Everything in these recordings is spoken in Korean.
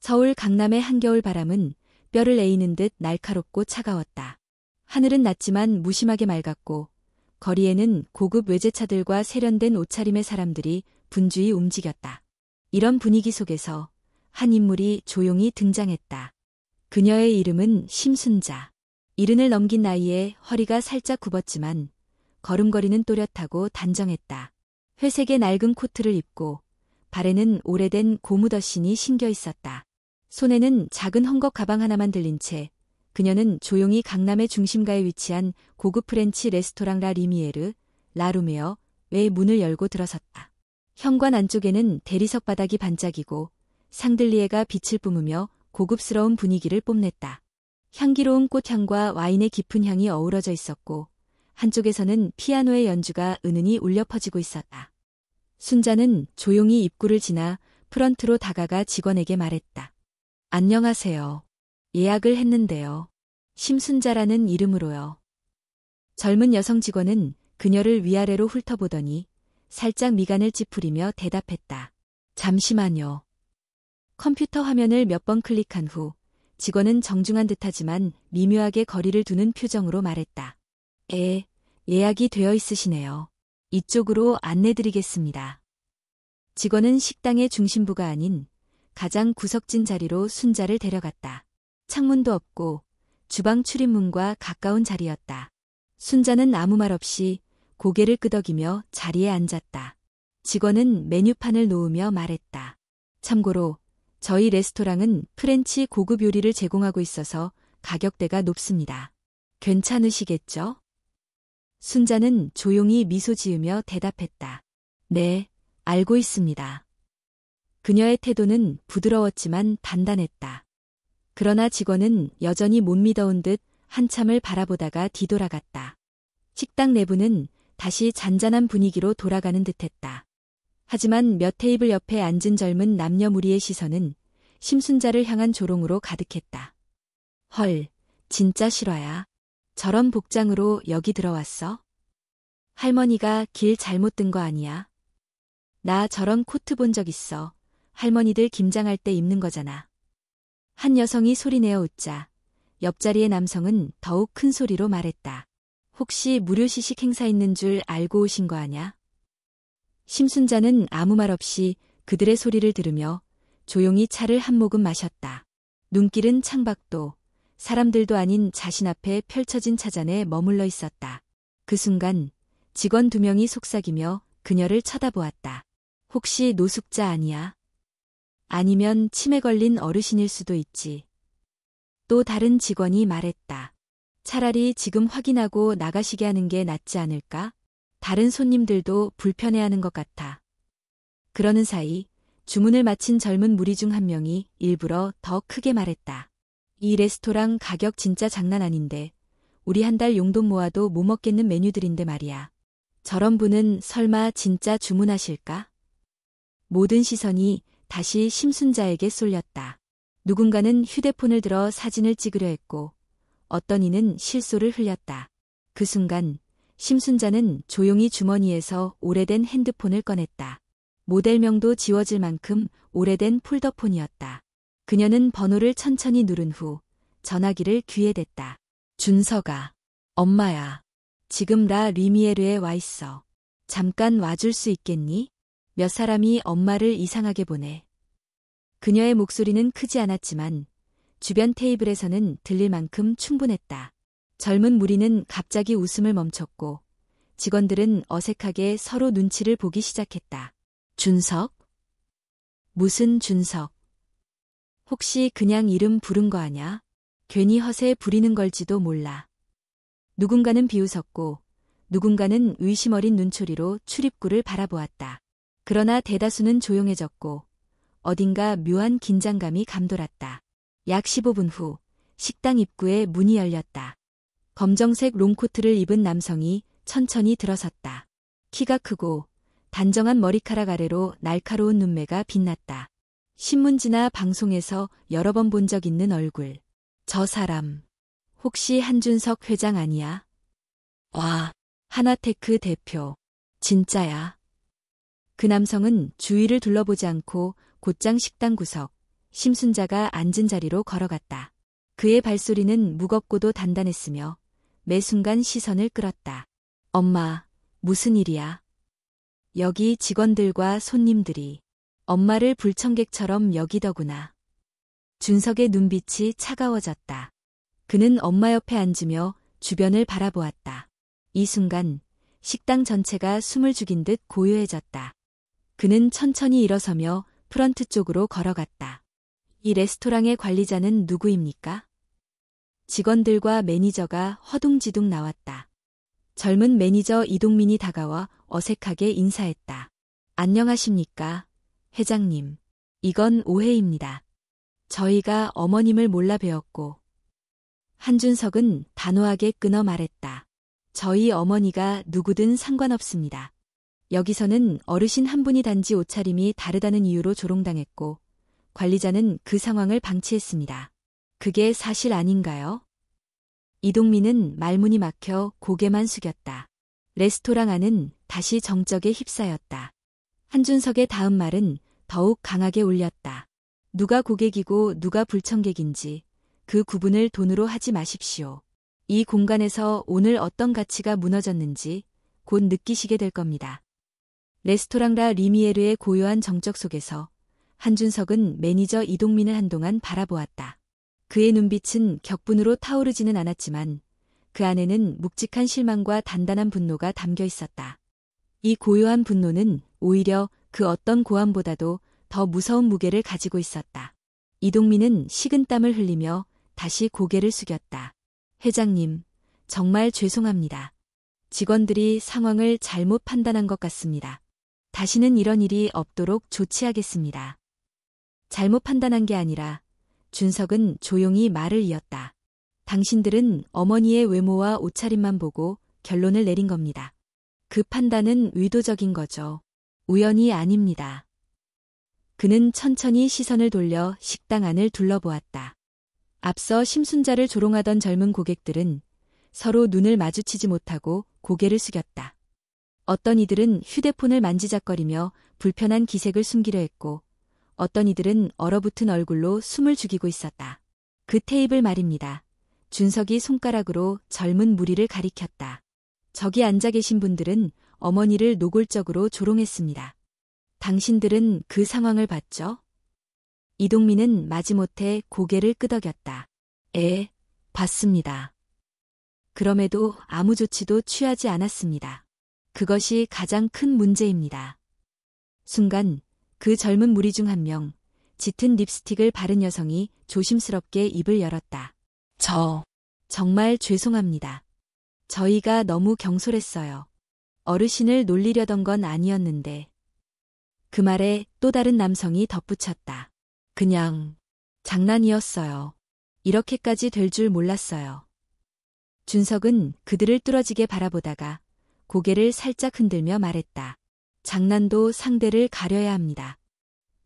서울 강남의 한겨울 바람은 뼈를 에이는 듯 날카롭고 차가웠다. 하늘은 낮지만 무심하게 맑았고 거리에는 고급 외제차들과 세련된 옷차림의 사람들이 분주히 움직였다. 이런 분위기 속에서 한 인물이 조용히 등장했다. 그녀의 이름은 심순자. 70을 넘긴 나이에 허리가 살짝 굽었지만 걸음걸이는 또렷하고 단정했다. 회색의 낡은 코트를 입고 발에는 오래된 고무덧신이 신겨 있었다. 손에는 작은 헝겊 가방 하나만 들린 채 그녀는 조용히 강남의 중심가에 위치한 고급 프렌치 레스토랑 라 리미에르, 라루메어의 문을 열고 들어섰다. 현관 안쪽에는 대리석 바닥이 반짝이고 샹들리에가 빛을 뿜으며 고급스러운 분위기를 뽐냈다. 향기로운 꽃향과 와인의 깊은 향이 어우러져 있었고 한쪽에서는 피아노의 연주가 은은히 울려 퍼지고 있었다. 순자는 조용히 입구를 지나 프런트로 다가가 직원에게 말했다. 안녕하세요. 예약을 했는데요. 심순자라는 이름으로요. 젊은 여성 직원은 그녀를 위아래로 훑어보더니 살짝 미간을 찌푸리며 대답했다. 잠시만요. 컴퓨터 화면을 몇 번 클릭한 후 직원은 정중한 듯하지만 미묘하게 거리를 두는 표정으로 말했다. 예약이 되어 있으시네요. 이쪽으로 안내드리겠습니다. 직원은 식당의 중심부가 아닌 가장 구석진 자리로 순자를 데려갔다. 창문도 없고 주방 출입문과 가까운 자리였다. 순자는 아무 말 없이 고개를 끄덕이며 자리에 앉았다. 직원은 메뉴판을 놓으며 말했다. 참고로 저희 레스토랑은 프렌치 고급 요리를 제공하고 있어서 가격대가 높습니다. 괜찮으시겠죠? 순자는 조용히 미소 지으며 대답했다. 네, 알고 있습니다. 그녀의 태도는 부드러웠지만 단단했다. 그러나 직원은 여전히 못 믿어온 듯 한참을 바라보다가 뒤돌아갔다. 식당 내부는 다시 잔잔한 분위기로 돌아가는 듯했다. 하지만 몇 테이블 옆에 앉은 젊은 남녀 무리의 시선은 심순자를 향한 조롱으로 가득했다. 헐, 진짜 실화야. 저런 복장으로 여기 들어왔어? 할머니가 길 잘못 든 거 아니야? 나 저런 코트 본 적 있어. 할머니들 김장할 때 입는 거잖아. 한 여성이 소리내어 웃자 옆자리의 남성은 더욱 큰 소리로 말했다. 혹시 무료 시식 행사 있는 줄 알고 오신 거 아냐? 심순자는 아무 말 없이 그들의 소리를 들으며 조용히 차를 한 모금 마셨다. 눈길은 창밖도 사람들도 아닌 자신 앞에 펼쳐진 차잔에 머물러 있었다. 그 순간 직원 2명이 속삭이며 그녀를 쳐다보았다. 혹시 노숙자 아니야? 아니면 치매 걸린 어르신일 수도 있지. 또 다른 직원이 말했다. 차라리 지금 확인하고 나가시게 하는 게 낫지 않을까? 다른 손님들도 불편해하는 것 같아. 그러는 사이 주문을 마친 젊은 무리 중 한 명이 일부러 더 크게 말했다. 이 레스토랑 가격 진짜 장난 아닌데 우리 한 달 용돈 모아도 못 먹겠는 메뉴들인데 말이야. 저런 분은 설마 진짜 주문하실까? 모든 시선이 다시 심순자에게 쏠렸다. 누군가는 휴대폰을 들어 사진을 찍으려 했고 어떤 이는 실소를 흘렸다. 그 순간 심순자는 조용히 주머니에서 오래된 핸드폰을 꺼냈다. 모델명도 지워질 만큼 오래된 폴더폰이었다. 그녀는 번호를 천천히 누른 후 전화기를 귀에 댔다. 준서가, 엄마야. 지금 라 리미에르에 와 있어. 잠깐 와줄 수 있겠니? 몇 사람이 엄마를 이상하게 보네. 그녀의 목소리는 크지 않았지만 주변 테이블에서는 들릴 만큼 충분했다. 젊은 무리는 갑자기 웃음을 멈췄고 직원들은 어색하게 서로 눈치를 보기 시작했다. 준석? 무슨 준석? 혹시 그냥 이름 부른 거 아냐? 괜히 허세 부리는 걸지도 몰라. 누군가는 비웃었고 누군가는 의심 어린 눈초리로 출입구를 바라보았다. 그러나 대다수는 조용해졌고 어딘가 묘한 긴장감이 감돌았다. 약 15분 후 식당 입구에 문이 열렸다. 검정색 롱코트를 입은 남성이 천천히 들어섰다. 키가 크고 단정한 머리카락 아래로 날카로운 눈매가 빛났다. 신문지나 방송에서 여러 번 본 적 있는 얼굴. 저 사람, 혹시 한준석 회장 아니야? 와, 하나테크 대표. 진짜야. 그 남성은 주위를 둘러보지 않고 곧장 식당 구석, 심순자가 앉은 자리로 걸어갔다. 그의 발소리는 무겁고도 단단했으며 매 순간 시선을 끌었다. 엄마, 무슨 일이야? 여기 직원들과 손님들이 엄마를 불청객처럼 여기더구나. 준석의 눈빛이 차가워졌다. 그는 엄마 옆에 앉으며 주변을 바라보았다. 이 순간 식당 전체가 숨을 죽인 듯 고요해졌다. 그는 천천히 일어서며 프런트 쪽으로 걸어갔다. 이 레스토랑의 관리자는 누구입니까? 직원들과 매니저가 허둥지둥 나왔다. 젊은 매니저 이동민이 다가와 어색하게 인사했다. 안녕하십니까, 회장님. 이건 오해입니다. 저희가 어머님을 몰라 뵈었고. 한준석은 단호하게 끊어 말했다. 저희 어머니가 누구든 상관없습니다. 여기서는 어르신 한 분이 단지 옷차림이 다르다는 이유로 조롱당했고 관리자는 그 상황을 방치했습니다. 그게 사실 아닌가요? 이동민은 말문이 막혀 고개만 숙였다. 레스토랑 안은 다시 정적에 휩싸였다. 한준석의 다음 말은 더욱 강하게 울렸다. 누가 고객이고 누가 불청객인지 그 구분을 돈으로 하지 마십시오. 이 공간에서 오늘 어떤 가치가 무너졌는지 곧 느끼시게 될 겁니다. 레스토랑 라 리미에르의 고요한 정적 속에서 한준석은 매니저 이동민을 한동안 바라보았다. 그의 눈빛은 격분으로 타오르지는 않았지만 그 안에는 묵직한 실망과 단단한 분노가 담겨 있었다. 이 고요한 분노는 오히려 그 어떤 고함보다도 더 무서운 무게를 가지고 있었다. 이동민은 식은땀을 흘리며 다시 고개를 숙였다. 회장님, 정말 죄송합니다. 직원들이 상황을 잘못 판단한 것 같습니다. 다시는 이런 일이 없도록 조치하겠습니다. 잘못 판단한 게 아니라 준석은 조용히 말을 이었다. 당신들은 어머니의 외모와 옷차림만 보고 결론을 내린 겁니다. 그 판단은 의도적인 거죠. 우연이 아닙니다. 그는 천천히 시선을 돌려 식당 안을 둘러보았다. 앞서 심순자를 조롱하던 젊은 고객들은 서로 눈을 마주치지 못하고 고개를 숙였다. 어떤 이들은 휴대폰을 만지작거리며 불편한 기색을 숨기려 했고 어떤 이들은 얼어붙은 얼굴로 숨을 죽이고 있었다. 그 테이블 말입니다. 준석이 손가락으로 젊은 무리를 가리켰다. 저기 앉아 계신 분들은 어머니를 노골적으로 조롱했습니다. 당신들은 그 상황을 봤죠? 이동민은 마지못해 고개를 끄덕였다. 봤습니다. 그럼에도 아무 조치도 취하지 않았습니다. 그것이 가장 큰 문제입니다. 순간 그 젊은 무리 중 한 명, 짙은 립스틱을 바른 여성이 조심스럽게 입을 열었다. 정말 죄송합니다. 저희가 너무 경솔했어요. 어르신을 놀리려던 건 아니었는데. 그 말에 또 다른 남성이 덧붙였다. 그냥 장난이었어요. 이렇게까지 될 줄 몰랐어요. 준석은 그들을 뚫어지게 바라보다가 고개를 살짝 흔들며 말했다. 장난도 상대를 가려야 합니다.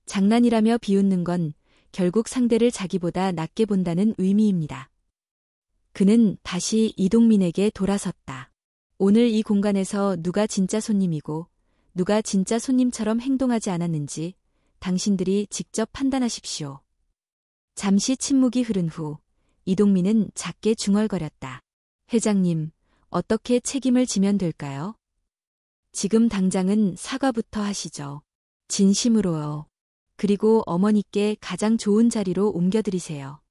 장난이라며 비웃는 건 결국 상대를 자기보다 낮게 본다는 의미입니다. 그는 다시 이동민에게 돌아섰다. 오늘 이 공간에서 누가 진짜 손님이고 누가 진짜 손님처럼 행동하지 않았는지 당신들이 직접 판단하십시오. 잠시 침묵이 흐른 후 이동민은 작게 중얼거렸다. 회장님, 어떻게 책임을 지면 될까요? 지금 당장은 사과부터 하시죠. 진심으로요. 그리고 어머니께 가장 좋은 자리로 옮겨드리세요.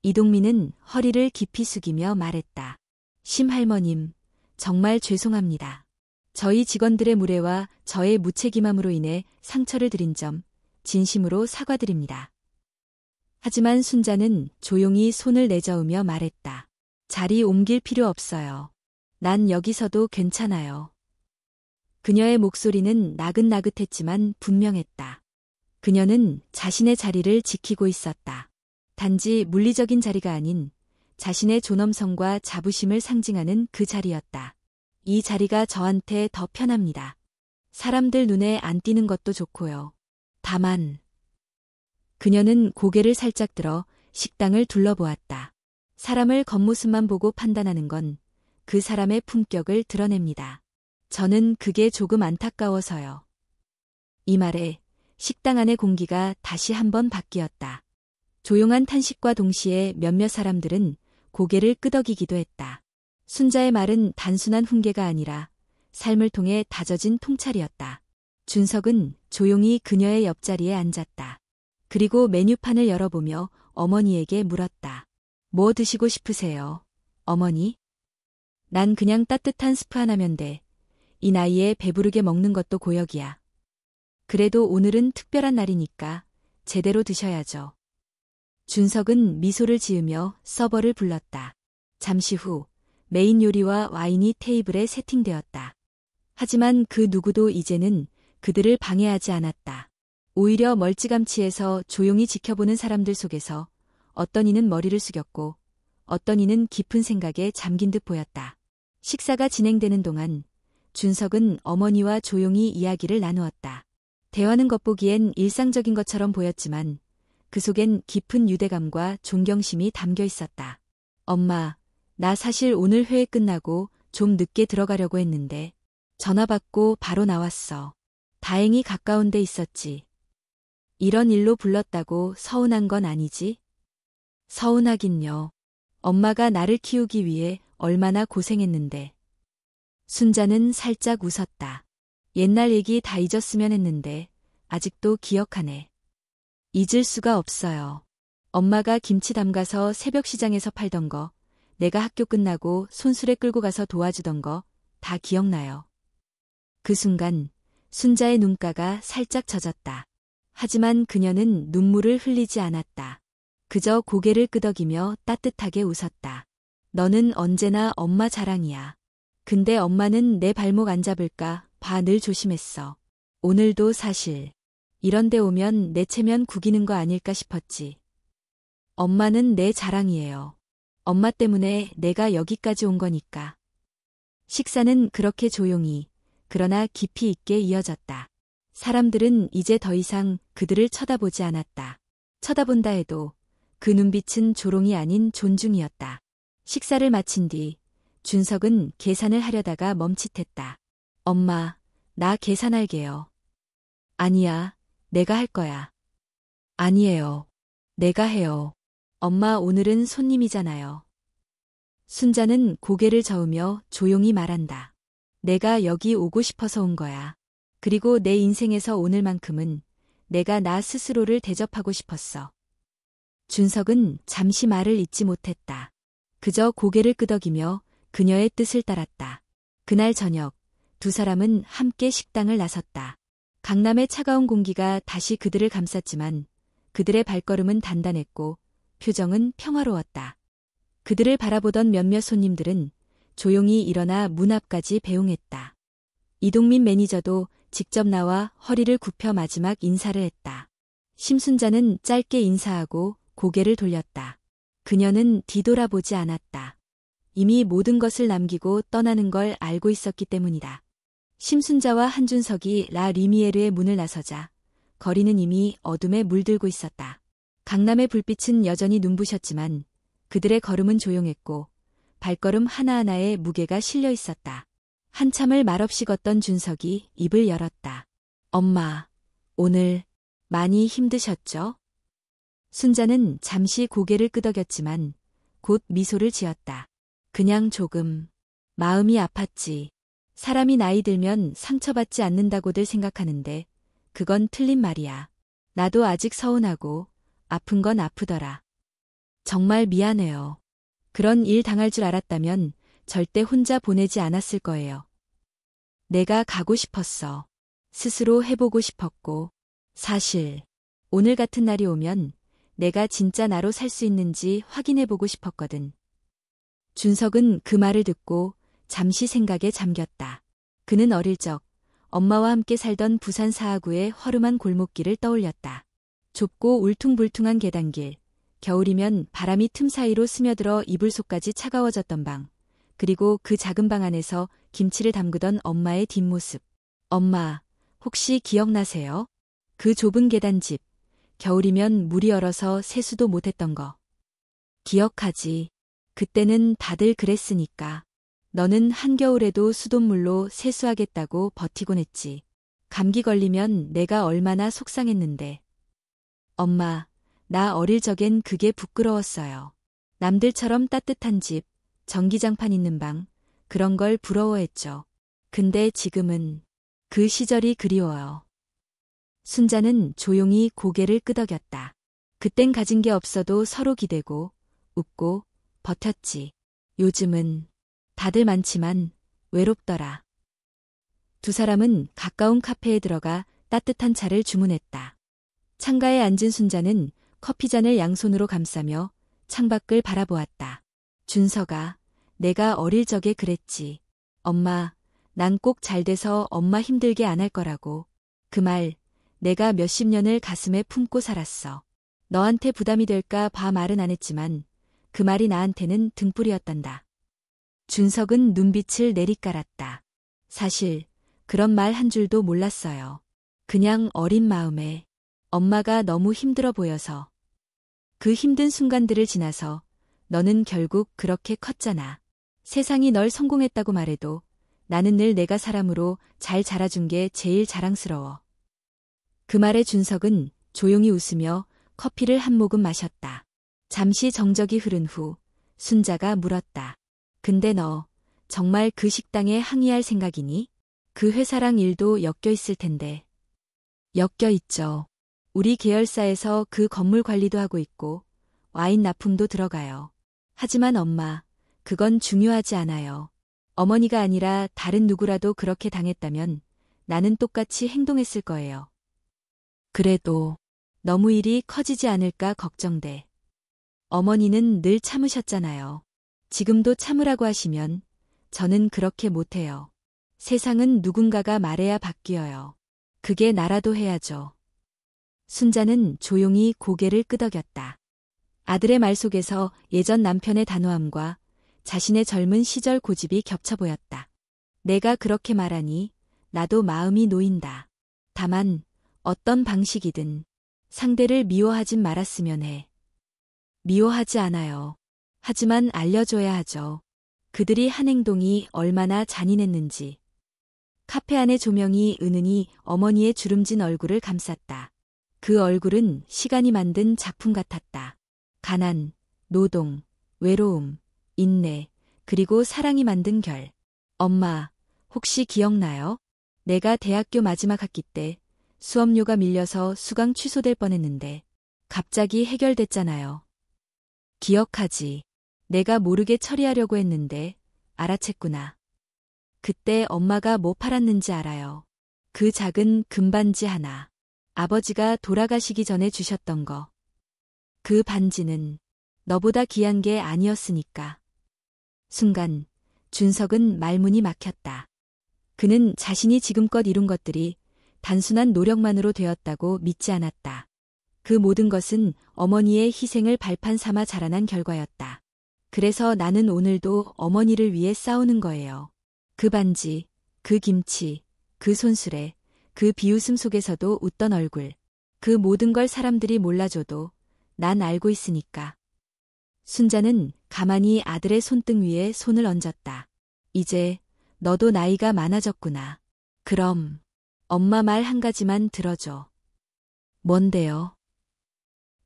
이동민은 허리를 깊이 숙이며 말했다. 심할머님, 정말 죄송합니다. 저희 직원들의 무례와 저의 무책임함으로 인해 상처를 드린 점 진심으로 사과드립니다. 하지만 순자는 조용히 손을 내저으며 말했다. 자리 옮길 필요 없어요. 난 여기서도 괜찮아요. 그녀의 목소리는 나긋나긋했지만 분명했다. 그녀는 자신의 자리를 지키고 있었다. 단지 물리적인 자리가 아닌 자신의 존엄성과 자부심을 상징하는 그 자리였다. 이 자리가 저한테 더 편합니다. 사람들 눈에 안 띄는 것도 좋고요. 다만 그녀는 고개를 살짝 들어 식당을 둘러보았다. 사람을 겉모습만 보고 판단하는 건 그 사람의 품격을 드러냅니다. 저는 그게 조금 안타까워서요. 이 말에 식당 안의 공기가 다시 한번 바뀌었다. 조용한 탄식과 동시에 몇몇 사람들은 고개를 끄덕이기도 했다. 순자의 말은 단순한 훈계가 아니라 삶을 통해 다져진 통찰이었다. 준석은 조용히 그녀의 옆자리에 앉았다. 그리고 메뉴판을 열어보며 어머니에게 물었다. 뭐 드시고 싶으세요, 어머니? 난 그냥 따뜻한 스프 하나면 돼. 이 나이에 배부르게 먹는 것도 고역이야. 그래도 오늘은 특별한 날이니까 제대로 드셔야죠. 준석은 미소를 지으며 서버를 불렀다. 잠시 후 메인 요리와 와인이 테이블에 세팅되었다. 하지만 그 누구도 이제는 그들을 방해하지 않았다. 오히려 멀찌감치해서 조용히 지켜보는 사람들 속에서 어떤 이는 머리를 숙였고 어떤 이는 깊은 생각에 잠긴 듯 보였다. 식사가 진행되는 동안 준석은 어머니와 조용히 이야기를 나누었다. 대화는 겉보기엔 일상적인 것처럼 보였지만 그 속엔 깊은 유대감과 존경심이 담겨 있었다. 엄마, 나 사실 오늘 회의 끝나고 좀 늦게 들어가려고 했는데 전화 받고 바로 나왔어. 다행히 가까운 데 있었지. 이런 일로 불렀다고 서운한 건 아니지? 서운하긴요. 엄마가 나를 키우기 위해 얼마나 고생했는데. 순자는 살짝 웃었다. 옛날 얘기 다 잊었으면 했는데 아직도 기억하네. 잊을 수가 없어요. 엄마가 김치 담가서 새벽 시장에서 팔던 거, 내가 학교 끝나고 손수레 끌고 가서 도와주던 거 다 기억나요. 그 순간 순자의 눈가가 살짝 젖었다. 하지만 그녀는 눈물을 흘리지 않았다. 그저 고개를 끄덕이며 따뜻하게 웃었다. 너는 언제나 엄마 자랑이야. 근데 엄마는 내 발목 안 잡을까 봐 늘 조심했어. 오늘도 사실 이런 데 오면 내 체면 구기는 거 아닐까 싶었지. 엄마는 내 자랑이에요. 엄마 때문에 내가 여기까지 온 거니까. 식사는 그렇게 조용히 그러나 깊이 있게 이어졌다. 사람들은 이제 더 이상 그들을 쳐다보지 않았다. 쳐다본다 해도 그 눈빛은 조롱이 아닌 존중이었다. 식사를 마친 뒤 준석은 계산을 하려다가 멈칫했다. 엄마, 나 계산할게요. 아니야, 내가 할 거야. 아니에요. 내가 해요. 엄마 오늘은 손님이잖아요. 순자는 고개를 저으며 조용히 말한다. 내가 여기 오고 싶어서 온 거야. 그리고 내 인생에서 오늘만큼은 내가 나 스스로를 대접하고 싶었어. 준석은 잠시 말을 잇지 못했다. 그저 고개를 끄덕이며 그녀의 뜻을 따랐다. 그날 저녁 두 사람은 함께 식당을 나섰다. 강남의 차가운 공기가 다시 그들을 감쌌지만 그들의 발걸음은 단단했고 표정은 평화로웠다. 그들을 바라보던 몇몇 손님들은 조용히 일어나 문 앞까지 배웅했다. 이동민 매니저도 직접 나와 허리를 굽혀 마지막 인사를 했다. 심순자는 짧게 인사하고 고개를 돌렸다. 그녀는 뒤돌아보지 않았다. 이미 모든 것을 남기고 떠나는 걸 알고 있었기 때문이다. 심순자와 한준석이 라 리미에르의 문을 나서자 거리는 이미 어둠에 물들고 있었다. 강남의 불빛은 여전히 눈부셨지만 그들의 걸음은 조용했고 발걸음 하나하나에 무게가 실려 있었다. 한참을 말없이 걷던 준석이 입을 열었다. 엄마, 오늘 많이 힘드셨죠? 순자는 잠시 고개를 끄덕였지만 곧 미소를 지었다. 그냥 조금. 마음이 아팠지. 사람이 나이 들면 상처받지 않는다고들 생각하는데 그건 틀린 말이야. 나도 아직 서운하고 아픈 건 아프더라. 정말 미안해요. 그런 일 당할 줄 알았다면 절대 혼자 보내지 않았을 거예요. 내가 가고 싶었어. 스스로 해보고 싶었고 사실 오늘 같은 날이 오면 내가 진짜 나로 살 수 있는지 확인해보고 싶었거든. 준석은 그 말을 듣고 잠시 생각에 잠겼다. 그는 어릴 적 엄마와 함께 살던 부산 사하구의 허름한 골목길을 떠올렸다. 좁고 울퉁불퉁한 계단길, 겨울이면 바람이 틈 사이로 스며들어 이불 속까지 차가워졌던 방, 그리고 그 작은 방 안에서 김치를 담그던 엄마의 뒷모습. 엄마, 혹시 기억나세요? 그 좁은 계단집, 겨울이면 물이 얼어서 세수도 못했던 거. 기억하지. 그때는 다들 그랬으니까. 너는 한겨울에도 수돗물로 세수하겠다고 버티곤 했지. 감기 걸리면 내가 얼마나 속상했는데. 엄마, 나 어릴 적엔 그게 부끄러웠어요. 남들처럼 따뜻한 집, 전기장판 있는 방, 그런 걸 부러워했죠. 근데 지금은 그 시절이 그리워요. 순자는 조용히 고개를 끄덕였다. 그땐 가진 게 없어도 서로 기대고, 웃고, 버텼지. 요즘은 다들 많지만 외롭더라. 두 사람은 가까운 카페에 들어가 따뜻한 차를 주문했다. 창가에 앉은 순자는 커피잔을 양손으로 감싸며 창밖을 바라보았다. 준서가, 내가 어릴 적에 그랬지. 엄마, 난 꼭 잘 돼서 엄마 힘들게 안 할 거라고. 그 말, 내가 몇십 년을 가슴에 품고 살았어. 너한테 부담이 될까 봐 말은 안 했지만 그 말이 나한테는 등불이었단다. 준석은 눈빛을 내리깔았다. 사실 그런 말 한 줄도 몰랐어요. 그냥 어린 마음에 엄마가 너무 힘들어 보여서. 그 힘든 순간들을 지나서 너는 결국 그렇게 컸잖아. 세상이 널 성공했다고 말해도 나는 늘 내가 사람으로 잘 자라준 게 제일 자랑스러워. 그 말에 준석은 조용히 웃으며 커피를 한 모금 마셨다. 잠시 정적이 흐른 후 순자가 물었다. 근데 너 정말 그 식당에 항의할 생각이니? 그 회사랑 일도 엮여 있을 텐데. 엮여 있죠. 우리 계열사에서 그 건물 관리도 하고 있고 와인 납품도 들어가요. 하지만 엄마, 그건 중요하지 않아요. 어머니가 아니라 다른 누구라도 그렇게 당했다면 나는 똑같이 행동했을 거예요. 그래도 너무 일이 커지지 않을까 걱정돼. 어머니는 늘 참으셨잖아요. 지금도 참으라고 하시면 저는 그렇게 못해요. 세상은 누군가가 말해야 바뀌어요. 그게 나라도 해야죠. 순자는 조용히 고개를 끄덕였다. 아들의 말 속에서 예전 남편의 단호함과 자신의 젊은 시절 고집이 겹쳐 보였다. 내가 그렇게 말하니 나도 마음이 놓인다. 다만 어떤 방식이든 상대를 미워하진 말았으면 해. 미워하지 않아요. 하지만 알려줘야 하죠. 그들이 한 행동이 얼마나 잔인했는지. 카페 안의 조명이 은은히 어머니의 주름진 얼굴을 감쌌다. 그 얼굴은 시간이 만든 작품 같았다. 가난, 노동, 외로움, 인내, 그리고 사랑이 만든 결. 엄마, 혹시 기억나요? 내가 대학교 마지막 학기 때 수업료가 밀려서 수강 취소될 뻔했는데 갑자기 해결됐잖아요. 기억하지. 내가 모르게 처리하려고 했는데 알아챘구나. 그때 엄마가 뭐 팔았는지 알아요. 그 작은 금반지 하나. 아버지가 돌아가시기 전에 주셨던 거. 그 반지는 너보다 귀한 게 아니었으니까. 순간 준석은 말문이 막혔다. 그는 자신이 지금껏 이룬 것들이 단순한 노력만으로 되었다고 믿지 않았다. 그 모든 것은 어머니의 희생을 발판 삼아 자라난 결과였다. 그래서 나는 오늘도 어머니를 위해 싸우는 거예요. 그 반지, 그 김치, 그 손수레, 그 비웃음 속에서도 웃던 얼굴. 그 모든 걸 사람들이 몰라줘도 난 알고 있으니까. 순자는 가만히 아들의 손등 위에 손을 얹었다. 이제 너도 나이가 많아졌구나. 그럼 엄마 말 한 가지만 들어줘. 뭔데요?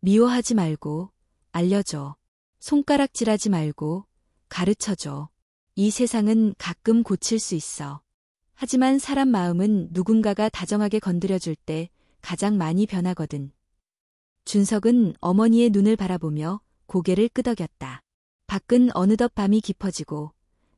미워하지 말고 알려줘. 손가락질하지 말고 가르쳐줘. 이 세상은 가끔 고칠 수 있어. 하지만 사람 마음은 누군가가 다정하게 건드려줄 때 가장 많이 변하거든. 준석은 어머니의 눈을 바라보며 고개를 끄덕였다. 밖은 어느덧 밤이 깊어지고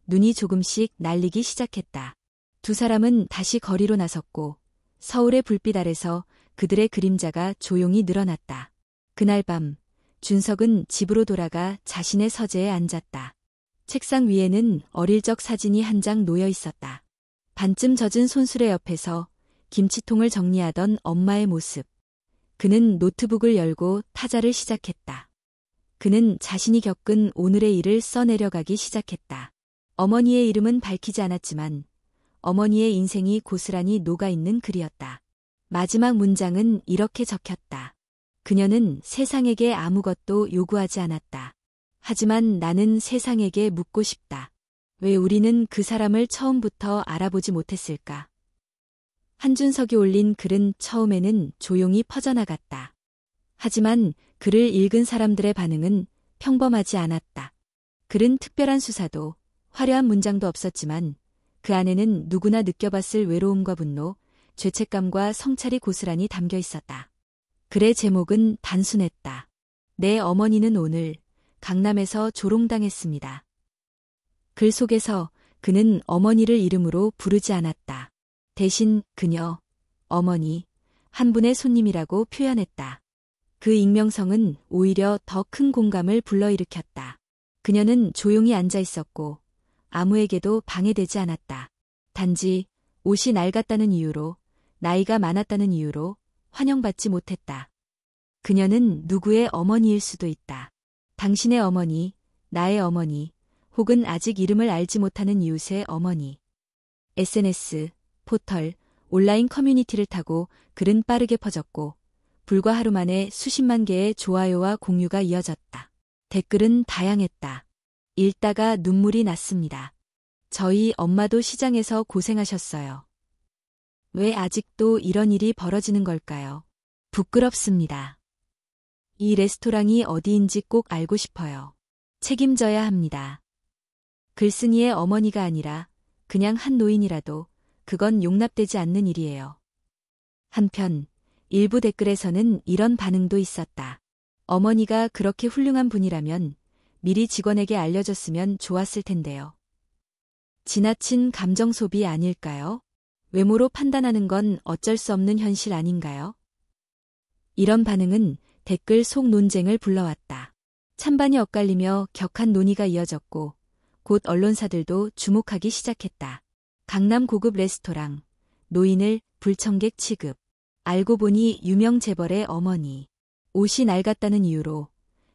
눈이 조금씩 날리기 시작했다. 두 사람은 다시 거리로 나섰고 서울의 불빛 아래서 그들의 그림자가 조용히 늘어났다. 그날 밤 준석은 집으로 돌아가 자신의 서재에 앉았다. 책상 위에는 어릴 적 사진이 한 장 놓여 있었다. 반쯤 젖은 손수레 옆에서 김치통을 정리하던 엄마의 모습. 그는 노트북을 열고 타자를 시작했다. 그는 자신이 겪은 오늘의 일을 써내려가기 시작했다. 어머니의 이름은 밝히지 않았지만 어머니의 인생이 고스란히 녹아있는 글이었다. 마지막 문장은 이렇게 적혔다. 그녀는 세상에게 아무것도 요구하지 않았다. 하지만 나는 세상에게 묻고 싶다. 왜 우리는 그 사람을 처음부터 알아보지 못했을까? 한준석이 올린 글은 처음에는 조용히 퍼져나갔다. 하지만 글을 읽은 사람들의 반응은 평범하지 않았다. 글은 특별한 수사도 화려한 문장도 없었지만 그 안에는 누구나 느껴봤을 외로움과 분노, 죄책감과 성찰이 고스란히 담겨 있었다. 글의 제목은 단순했다. 내 어머니는 오늘 강남에서 조롱당했습니다. 글 속에서 그는 어머니를 이름으로 부르지 않았다. 대신 그녀, 어머니, 한 분의 손님이라고 표현했다. 그 익명성은 오히려 더 큰 공감을 불러일으켰다. 그녀는 조용히 앉아 있었고 아무에게도 방해되지 않았다. 단지 옷이 낡았다는 이유로, 나이가 많았다는 이유로 환영받지 못했다. 그녀는 누구의 어머니일 수도 있다. 당신의 어머니, 나의 어머니, 혹은 아직 이름을 알지 못하는 이웃의 어머니. SNS, 포털, 온라인 커뮤니티를 타고 글은 빠르게 퍼졌고 불과 하루 만에 수십만 개의 좋아요와 공유가 이어졌다. 댓글은 다양했다. 읽다가 눈물이 났습니다. 저희 엄마도 시장에서 고생하셨어요. 왜 아직도 이런 일이 벌어지는 걸까요? 부끄럽습니다. 이 레스토랑이 어디인지 꼭 알고 싶어요. 책임져야 합니다. 글쓴이의 어머니가 아니라 그냥 한 노인이라도 그건 용납되지 않는 일이에요. 한편 일부 댓글에서는 이런 반응도 있었다. 어머니가 그렇게 훌륭한 분이라면 미리 직원에게 알려줬으면 좋았을 텐데요. 지나친 감정 소비 아닐까요? 외모로 판단하는 건 어쩔 수 없는 현실 아닌가요? 이런 반응은 댓글 속 논쟁을 불러왔다. 찬반이 엇갈리며 격한 논의가 이어졌고 곧 언론사들도 주목하기 시작했다. 강남 고급 레스토랑, 노인을 불청객 취급. 알고 보니 유명 재벌의 어머니. 옷이 낡았다는 이유로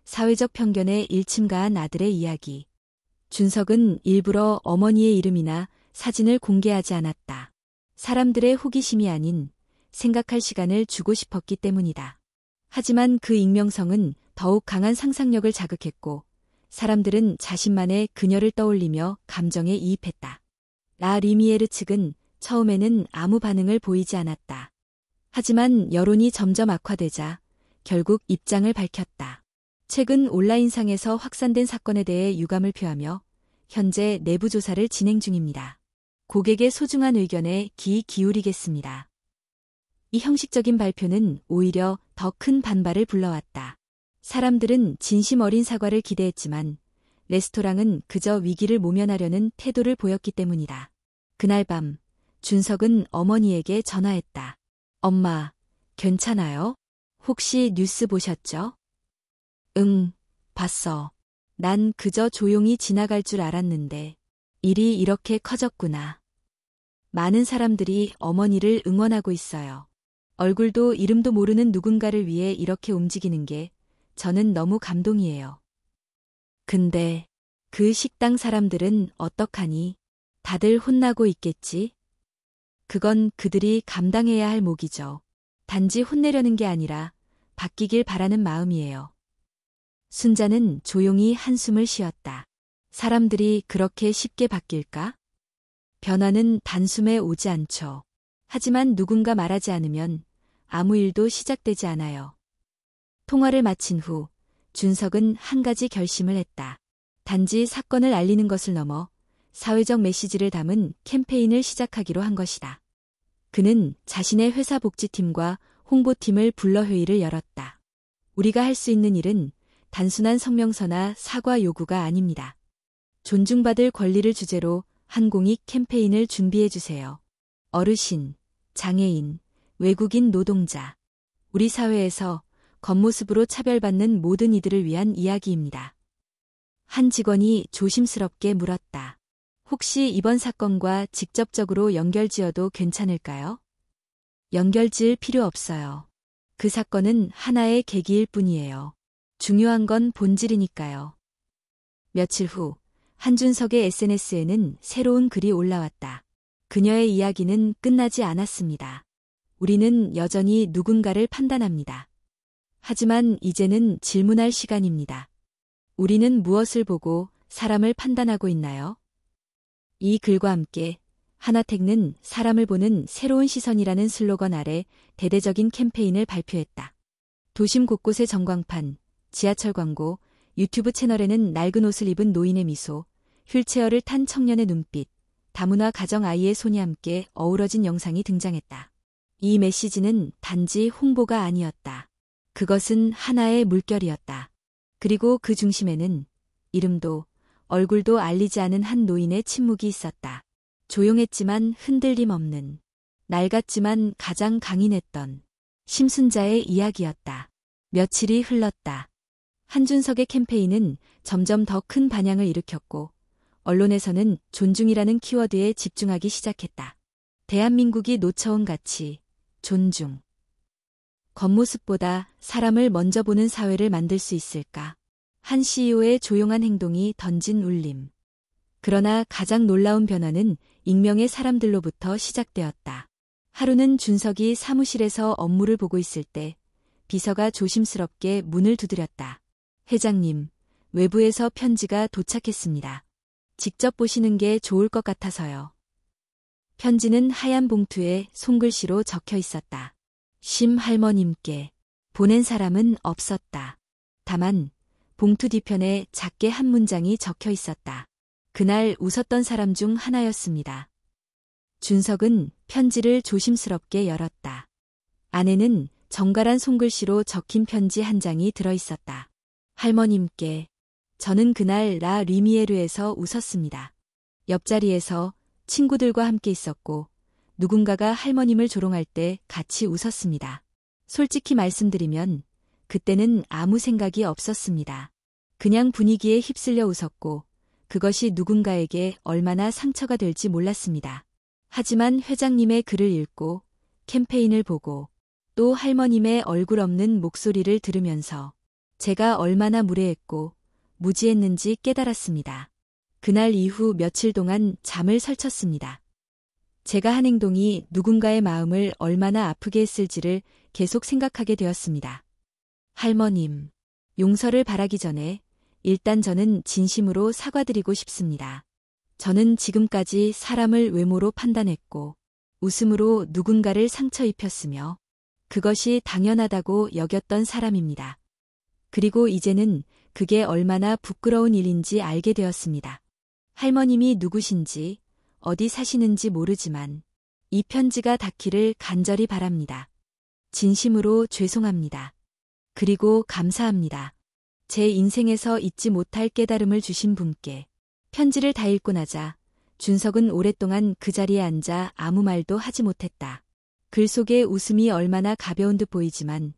사회적 편견에 일침가한 아들의 이야기. 준석은 일부러 어머니의 이름이나 사진을 공개하지 않았다. 사람들의 호기심이 아닌 생각할 시간을 주고 싶었기 때문이다. 하지만 그 익명성은 더욱 강한 상상력을 자극했고 사람들은 자신만의 그녀를 떠올리며 감정에 이입했다. 라 리미에르 측은 처음에는 아무 반응을 보이지 않았다. 하지만 여론이 점점 악화되자 결국 입장을 밝혔다. 최근 온라인상에서 확산된 사건에 대해 유감을 표하며 현재 내부 조사를 진행 중입니다. 고객의 소중한 의견에 귀 기울이겠습니다. 이 형식적인 발표는 오히려 더 큰 반발을 불러왔다. 사람들은 진심 어린 사과를 기대했지만 레스토랑은 그저 위기를 모면하려는 태도를 보였기 때문이다. 그날 밤 준석은 어머니에게 전화했다. 엄마, 괜찮아요? 혹시 뉴스 보셨죠? 응, 봤어. 난 그저 조용히 지나갈 줄 알았는데 일이 이렇게 커졌구나. 많은 사람들이 어머니를 응원하고 있어요. 얼굴도 이름도 모르는 누군가를 위해 이렇게 움직이는 게 저는 너무 감동이에요. 근데 그 식당 사람들은 어떡하니? 다들 혼나고 있겠지? 그건 그들이 감당해야 할 몫이죠. 단지 혼내려는 게 아니라 바뀌길 바라는 마음이에요. 순자는 조용히 한숨을 쉬었다. 사람들이 그렇게 쉽게 바뀔까? 변화는 단숨에 오지 않죠. 하지만 누군가 말하지 않으면 아무 일도 시작되지 않아요. 통화를 마친 후 준석은 한 가지 결심을 했다. 단지 사건을 알리는 것을 넘어 사회적 메시지를 담은 캠페인을 시작하기로 한 것이다. 그는 자신의 회사 복지팀과 홍보팀을 불러 회의를 열었다. 우리가 할 수 있는 일은 단순한 성명서나 사과 요구가 아닙니다. 존중받을 권리를 주제로 한 공익 캠페인을 준비해 주세요. 어르신, 장애인, 외국인 노동자. 우리 사회에서 겉모습으로 차별받는 모든 이들을 위한 이야기입니다. 한 직원이 조심스럽게 물었다. 혹시 이번 사건과 직접적으로 연결지어도 괜찮을까요? 연결지을 필요 없어요. 그 사건은 하나의 계기일 뿐이에요. 중요한 건 본질이니까요. 며칠 후 한준석의 SNS에는 새로운 글이 올라왔다. 그녀의 이야기는 끝나지 않았습니다. 우리는 여전히 누군가를 판단합니다. 하지만 이제는 질문할 시간입니다. 우리는 무엇을 보고 사람을 판단하고 있나요? 이 글과 함께 하나택는 사람을 보는 새로운 시선이라는 슬로건 아래 대대적인 캠페인을 발표했다. 도심 곳곳의 전광판, 지하철 광고, 유튜브 채널에는 낡은 옷을 입은 노인의 미소, 휠체어를 탄 청년의 눈빛, 다문화 가정 아이의 손이 함께 어우러진 영상이 등장했다. 이 메시지는 단지 홍보가 아니었다. 그것은 하나의 물결이었다. 그리고 그 중심에는 이름도 얼굴도 알리지 않은 한 노인의 침묵이 있었다. 조용했지만 흔들림 없는, 낡았지만 가장 강인했던 심순자의 이야기였다. 며칠이 흘렀다. 한준석의 캠페인은 점점 더 큰 반향을 일으켰고 언론에서는 존중이라는 키워드에 집중하기 시작했다. 대한민국이 놓쳐온 가치, 존중. 겉모습보다 사람을 먼저 보는 사회를 만들 수 있을까? 한 CEO의 조용한 행동이 던진 울림. 그러나 가장 놀라운 변화는 익명의 사람들로부터 시작되었다. 하루는 준석이 사무실에서 업무를 보고 있을 때 비서가 조심스럽게 문을 두드렸다. 회장님, 외부에서 편지가 도착했습니다. 직접 보시는 게 좋을 것 같아서요. 편지는 하얀 봉투에 손글씨로 적혀 있었다. 심 할머님께. 보낸 사람은 없었다. 다만 봉투 뒤편에 작게 한 문장이 적혀 있었다. 그날 웃었던 사람 중 하나였습니다. 준석은 편지를 조심스럽게 열었다. 안에는 정갈한 손글씨로 적힌 편지 한 장이 들어있었다. 할머님께. 저는 그날 라 리미에르에서 웃었습니다. 옆자리에서 친구들과 함께 있었고 누군가가 할머님을 조롱할 때 같이 웃었습니다. 솔직히 말씀드리면 그때는 아무 생각이 없었습니다. 그냥 분위기에 휩쓸려 웃었고 그것이 누군가에게 얼마나 상처가 될지 몰랐습니다. 하지만 회장님의 글을 읽고 캠페인을 보고 또 할머님의 얼굴 없는 목소리를 들으면서 제가 얼마나 무례했고 무지했는지 깨달았습니다. 그날 이후 며칠 동안 잠을 설쳤습니다. 제가 한 행동이 누군가의 마음을 얼마나 아프게 했을지를 계속 생각하게 되었습니다. 할머님, 용서를 바라기 전에 일단 저는 진심으로 사과드리고 싶습니다. 저는 지금까지 사람을 외모로 판단했고 웃음으로 누군가를 상처 입혔으며 그것이 당연하다고 여겼던 사람입니다. 그리고 이제는 그게 얼마나 부끄러운 일인지 알게 되었습니다. 할머님이 누구신지 어디 사시는지 모르지만 이 편지가 닿기를 간절히 바랍니다. 진심으로 죄송합니다. 그리고 감사합니다. 제 인생에서 잊지 못할 깨달음을 주신 분께. 편지를 다 읽고 나자 준석은 오랫동안 그 자리에 앉아 아무 말도 하지 못했다. 글 속에 웃음이 얼마나 가벼운 듯 보이지만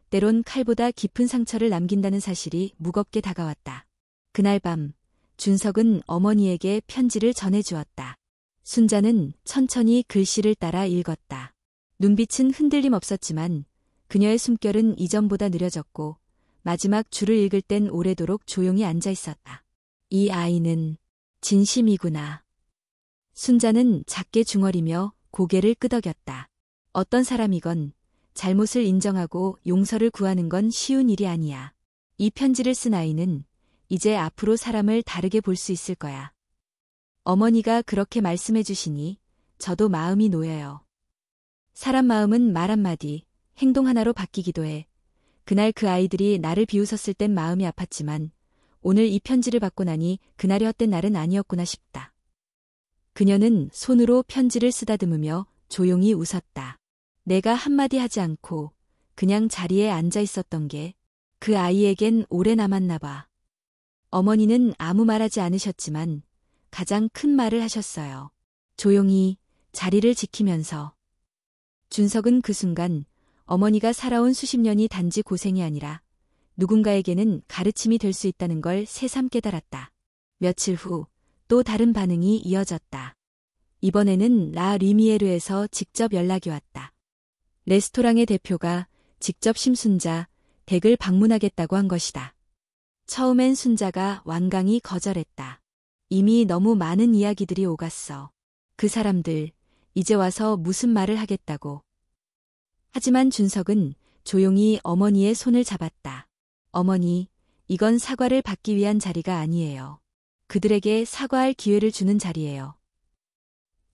때론 칼보다 깊은 상처를 남긴다는 사실이 무겁게 다가왔다. 그날 밤 준석은 어머니에게 편지를 전해주었다. 순자는 천천히 글씨를 따라 읽었다. 눈빛은 흔들림 없었지만 그녀의 숨결은 이전보다 느려졌고 마지막 줄을 읽을 땐 오래도록 조용히 앉아 있었다. 이 아이는 진심이구나. 순자는 작게 중얼이며 고개를 끄덕였다. 어떤 사람이건 잘못을 인정하고 용서를 구하는 건 쉬운 일이 아니야. 이 편지를 쓴 아이는 이제 앞으로 사람을 다르게 볼 수 있을 거야. 어머니가 그렇게 말씀해 주시니 저도 마음이 놓여요. 사람 마음은 말 한마디, 행동 하나로 바뀌기도 해. 그날 그 아이들이 나를 비웃었을 땐 마음이 아팠지만 오늘 이 편지를 받고 나니 그날의 헛된 날은 아니었구나 싶다. 그녀는 손으로 편지를 쓰다듬으며 조용히 웃었다. 내가 한마디 하지 않고 그냥 자리에 앉아 있었던 게 그 아이에겐 오래 남았나 봐. 어머니는 아무 말하지 않으셨지만 가장 큰 말을 하셨어요. 조용히 자리를 지키면서. 준석은 그 순간 어머니가 살아온 수십 년이 단지 고생이 아니라 누군가에게는 가르침이 될 수 있다는 걸 새삼 깨달았다. 며칠 후 또 다른 반응이 이어졌다. 이번에는 라 리미에르에서 직접 연락이 왔다. 레스토랑의 대표가 직접 심순자 댁을 방문하겠다고 한 것이다. 처음엔 순자가 완강히 거절했다. 이미 너무 많은 이야기들이 오갔어. 그 사람들 이제 와서 무슨 말을 하겠다고. 하지만 준석은 조용히 어머니의 손을 잡았다. 어머니, 이건 사과를 받기 위한 자리가 아니에요. 그들에게 사과할 기회를 주는 자리예요.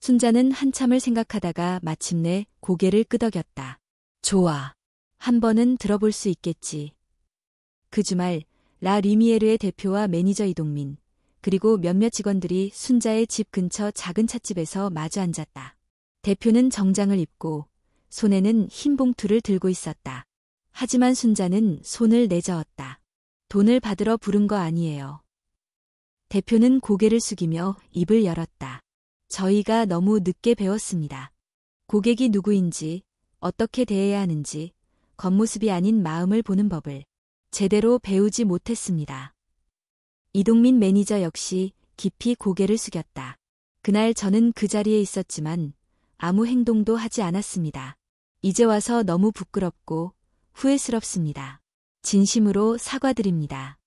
순자는 한참을 생각하다가 마침내 고개를 끄덕였다. 좋아. 한 번은 들어볼 수 있겠지. 그 주말 라 리미에르의 대표와 매니저 이동민, 그리고 몇몇 직원들이 순자의 집 근처 작은 찻집에서 마주 앉았다. 대표는 정장을 입고 손에는 흰 봉투를 들고 있었다. 하지만 순자는 손을 내저었다. 돈을 받으러 부른 거 아니에요. 대표는 고개를 숙이며 입을 열었다. 저희가 너무 늦게 배웠습니다. 고객이 누구인지, 어떻게 대해야 하는지, 겉모습이 아닌 마음을 보는 법을 제대로 배우지 못했습니다. 이동민 매니저 역시 깊이 고개를 숙였다. 그날 저는 그 자리에 있었지만 아무 행동도 하지 않았습니다. 이제 와서 너무 부끄럽고 후회스럽습니다. 진심으로 사과드립니다.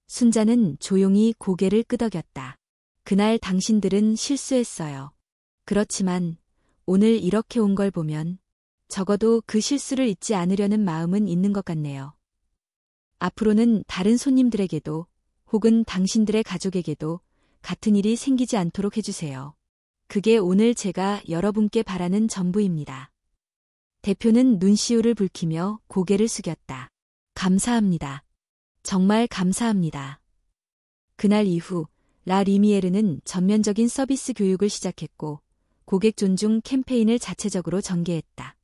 순자는 조용히 고개를 끄덕였다. 그날 당신들은 실수했어요. 그렇지만 오늘 이렇게 온 걸 보면 적어도 그 실수를 잊지 않으려는 마음은 있는 것 같네요. 앞으로는 다른 손님들에게도 혹은 당신들의 가족에게도 같은 일이 생기지 않도록 해주세요. 그게 오늘 제가 여러분께 바라는 전부입니다. 대표는 눈시울을 붉히며 고개를 숙였다. 감사합니다. 정말 감사합니다. 그날 이후 라 리미에르는 전면적인 서비스 교육을 시작했고 고객 존중 캠페인을 자체적으로 전개했다.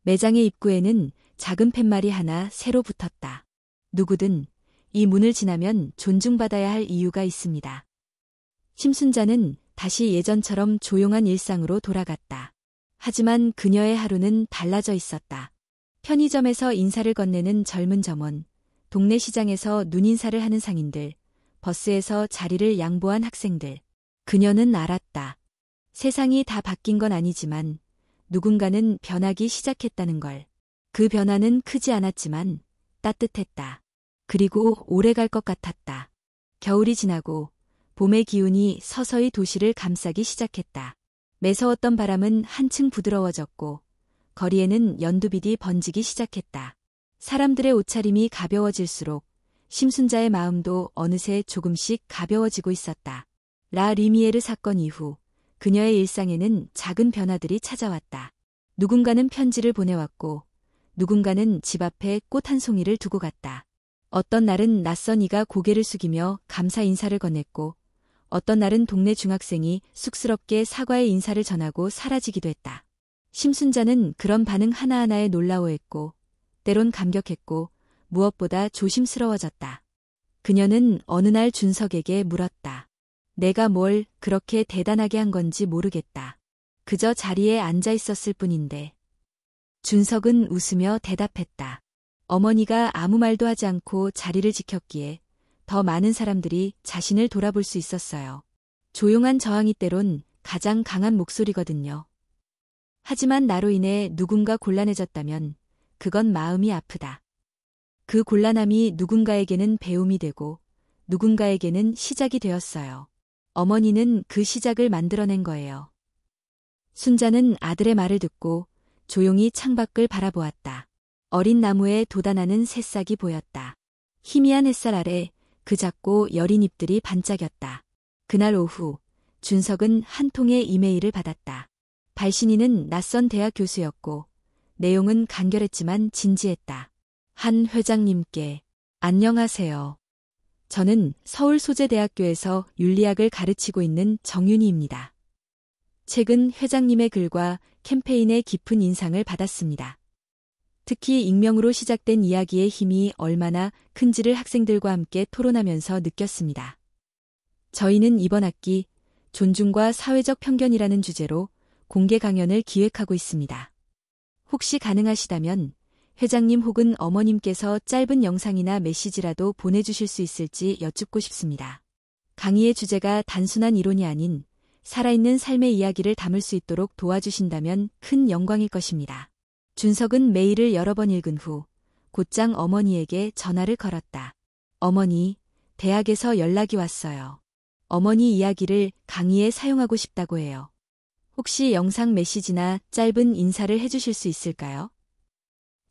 매장의 입구에는 작은 팻말이 하나 새로 붙었다. 누구든 이 문을 지나면 존중받아야 할 이유가 있습니다. 심순자는 다시 예전처럼 조용한 일상으로 돌아갔다. 하지만 그녀의 하루는 달라져 있었다. 편의점에서 인사를 건네는 젊은 점원, 동네 시장에서 눈인사를 하는 상인들, 버스에서 자리를 양보한 학생들. 그녀는 알았다. 세상이 다 바뀐 건 아니지만 누군가는 변하기 시작했다는 걸. 그 변화는 크지 않았지만 따뜻했다. 그리고 오래 갈 것 같았다. 겨울이 지나고 봄의 기운이 서서히 도시를 감싸기 시작했다. 매서웠던 바람은 한층 부드러워졌고 거리에는 연두빛이 번지기 시작했다. 사람들의 옷차림이 가벼워질수록 심순자의 마음도 어느새 조금씩 가벼워지고 있었다. 라 리미에르 사건 이후 그녀의 일상에는 작은 변화들이 찾아왔다. 누군가는 편지를 보내왔고 누군가는 집 앞에 꽃 한 송이를 두고 갔다. 어떤 날은 낯선 이가 고개를 숙이며 감사 인사를 건넸고 어떤 날은 동네 중학생이 쑥스럽게 사과의 인사를 전하고 사라지기도 했다. 심순자는 그런 반응 하나하나에 놀라워했고 때론 감격했고 무엇보다 조심스러워졌다. 그녀는 어느 날 준석에게 물었다. 내가 뭘 그렇게 대단하게 한 건지 모르겠다. 그저 자리에 앉아 있었을 뿐인데. 준석은 웃으며 대답했다. 어머니가 아무 말도 하지 않고 자리를 지켰기에 더 많은 사람들이 자신을 돌아볼 수 있었어요. 조용한 저항이 때론 가장 강한 목소리거든요. 하지만 나로 인해 누군가 곤란해졌다면 그건 마음이 아프다. 그 곤란함이 누군가에게는 배움이 되고 누군가에게는 시작이 되었어요. 어머니는 그 시작을 만들어낸 거예요. 순자는 아들의 말을 듣고 조용히 창밖을 바라보았다. 어린 나무에 돋아나는 새싹이 보였다. 희미한 햇살 아래 그 작고 여린 잎들이 반짝였다. 그날 오후 준석은 한 통의 이메일을 받았다. 발신인은 낯선 대학 교수였고 내용은 간결했지만 진지했다. 한 회장님께 안녕하세요. 저는 서울소재대학교에서 윤리학을 가르치고 있는 정윤희입니다. 최근 회장님의 글과 캠페인의 깊은 인상을 받았습니다. 특히 익명으로 시작된 이야기의 힘이 얼마나 큰지를 학생들과 함께 토론하면서 느꼈습니다. 저희는 이번 학기 존중과 사회적 편견이라는 주제로 공개 강연을 기획하고 있습니다. 혹시 가능하시다면 회장님 혹은 어머님께서 짧은 영상이나 메시지라도 보내주실 수 있을지 여쭙고 싶습니다. 강의의 주제가 단순한 이론이 아닌 살아있는 삶의 이야기를 담을 수 있도록 도와주신다면 큰 영광일 것입니다. 준석은 메일을 여러 번 읽은 후 곧장 어머니에게 전화를 걸었다. 어머니, 대학에서 연락이 왔어요. 어머니 이야기를 강의에 사용하고 싶다고 해요. 혹시 영상 메시지나 짧은 인사를 해주실 수 있을까요?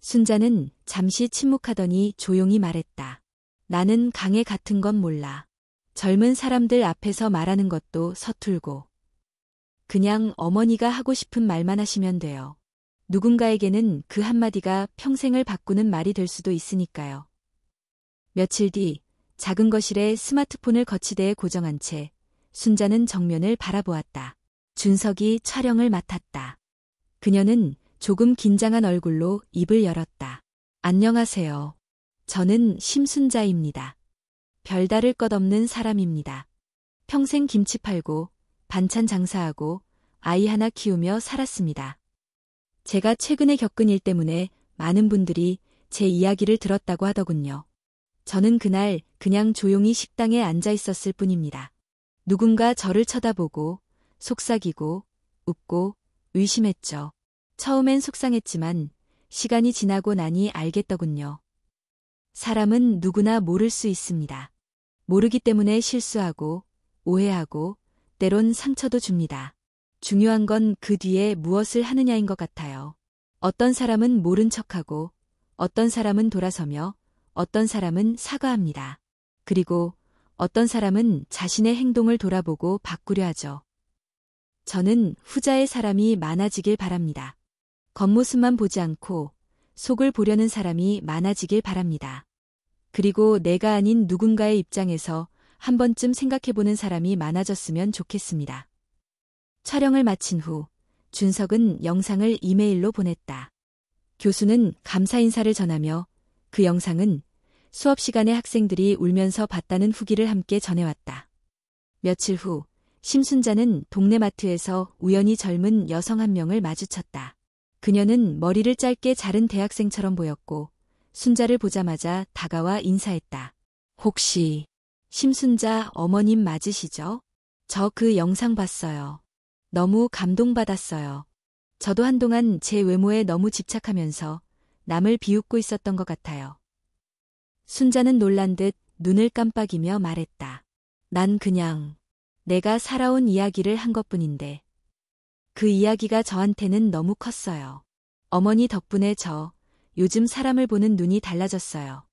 순자는 잠시 침묵하더니 조용히 말했다. 나는 강의 같은 건 몰라. 젊은 사람들 앞에서 말하는 것도 서툴고. 그냥 어머니가 하고 싶은 말만 하시면 돼요. 누군가에게는 그 한마디가 평생을 바꾸는 말이 될 수도 있으니까요. 며칠 뒤 작은 거실에 스마트폰을 거치대에 고정한 채 순자는 정면을 바라보았다. 준석이 촬영을 맡았다. 그녀는 조금 긴장한 얼굴로 입을 열었다. 안녕하세요. 저는 심순자입니다. 별다를 것 없는 사람입니다. 평생 김치 팔고 반찬 장사하고 아이 하나 키우며 살았습니다. 제가 최근에 겪은 일 때문에 많은 분들이 제 이야기를 들었다고 하더군요. 저는 그날 그냥 조용히 식당에 앉아 있었을 뿐입니다. 누군가 저를 쳐다보고 속삭이고 웃고 의심했죠. 처음엔 속상했지만 시간이 지나고 나니 알겠더군요. 사람은 누구나 모를 수 있습니다. 모르기 때문에 실수하고 오해하고 때론 상처도 줍니다. 중요한 건 그 뒤에 무엇을 하느냐인 것 같아요. 어떤 사람은 모른 척하고 어떤 사람은 돌아서며 어떤 사람은 사과합니다. 그리고 어떤 사람은 자신의 행동을 돌아보고 바꾸려 하죠. 저는 후자의 사람이 많아지길 바랍니다. 겉모습만 보지 않고 속을 보려는 사람이 많아지길 바랍니다. 그리고 내가 아닌 누군가의 입장에서 한 번쯤 생각해보는 사람이 많아졌으면 좋겠습니다. 촬영을 마친 후 준석은 영상을 이메일로 보냈다. 교수는 감사 인사를 전하며 그 영상은 수업 시간에 학생들이 울면서 봤다는 후기를 함께 전해왔다. 며칠 후 심순자는 동네 마트에서 우연히 젊은 여성 한 명을 마주쳤다. 그녀는 머리를 짧게 자른 대학생처럼 보였고 순자를 보자마자 다가와 인사했다. 혹시 심순자 어머님 맞으시죠? 저 그 영상 봤어요. 너무 감동받았어요. 저도 한동안 제 외모에 너무 집착하면서 남을 비웃고 있었던 것 같아요. 순자는 놀란 듯 눈을 깜빡이며 말했다. 난 그냥 내가 살아온 이야기를 한 것뿐인데 그 이야기가 저한테는 너무 컸어요. 어머니 덕분에 저 요즘 사람을 보는 눈이 달라졌어요.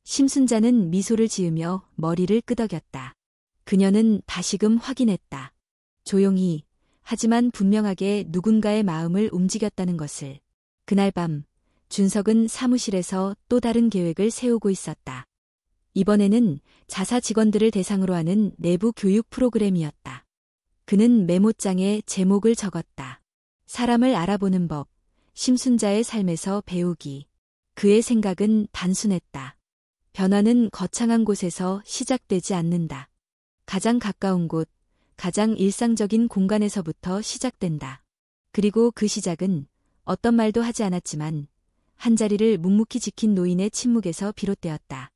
심순자는 미소를 지으며 머리를 끄덕였다. 그녀는 다시금 확인했다. 조용히 하지만 분명하게 누군가의 마음을 움직였다는 것을. 그날 밤 준석은 사무실에서 또 다른 계획을 세우고 있었다. 이번에는 자사 직원들을 대상으로 하는 내부 교육 프로그램이었다. 그는 메모장에 제목을 적었다. 사람을 알아보는 법, 심순자의 삶에서 배우기. 그의 생각은 단순했다. 변화는 거창한 곳에서 시작되지 않는다. 가장 가까운 곳, 가장 일상적인 공간에서부터 시작된다. 그리고 그 시작은 어떤 말도 하지 않았지만 한자리를 묵묵히 지킨 노인의 침묵에서 비롯되었다.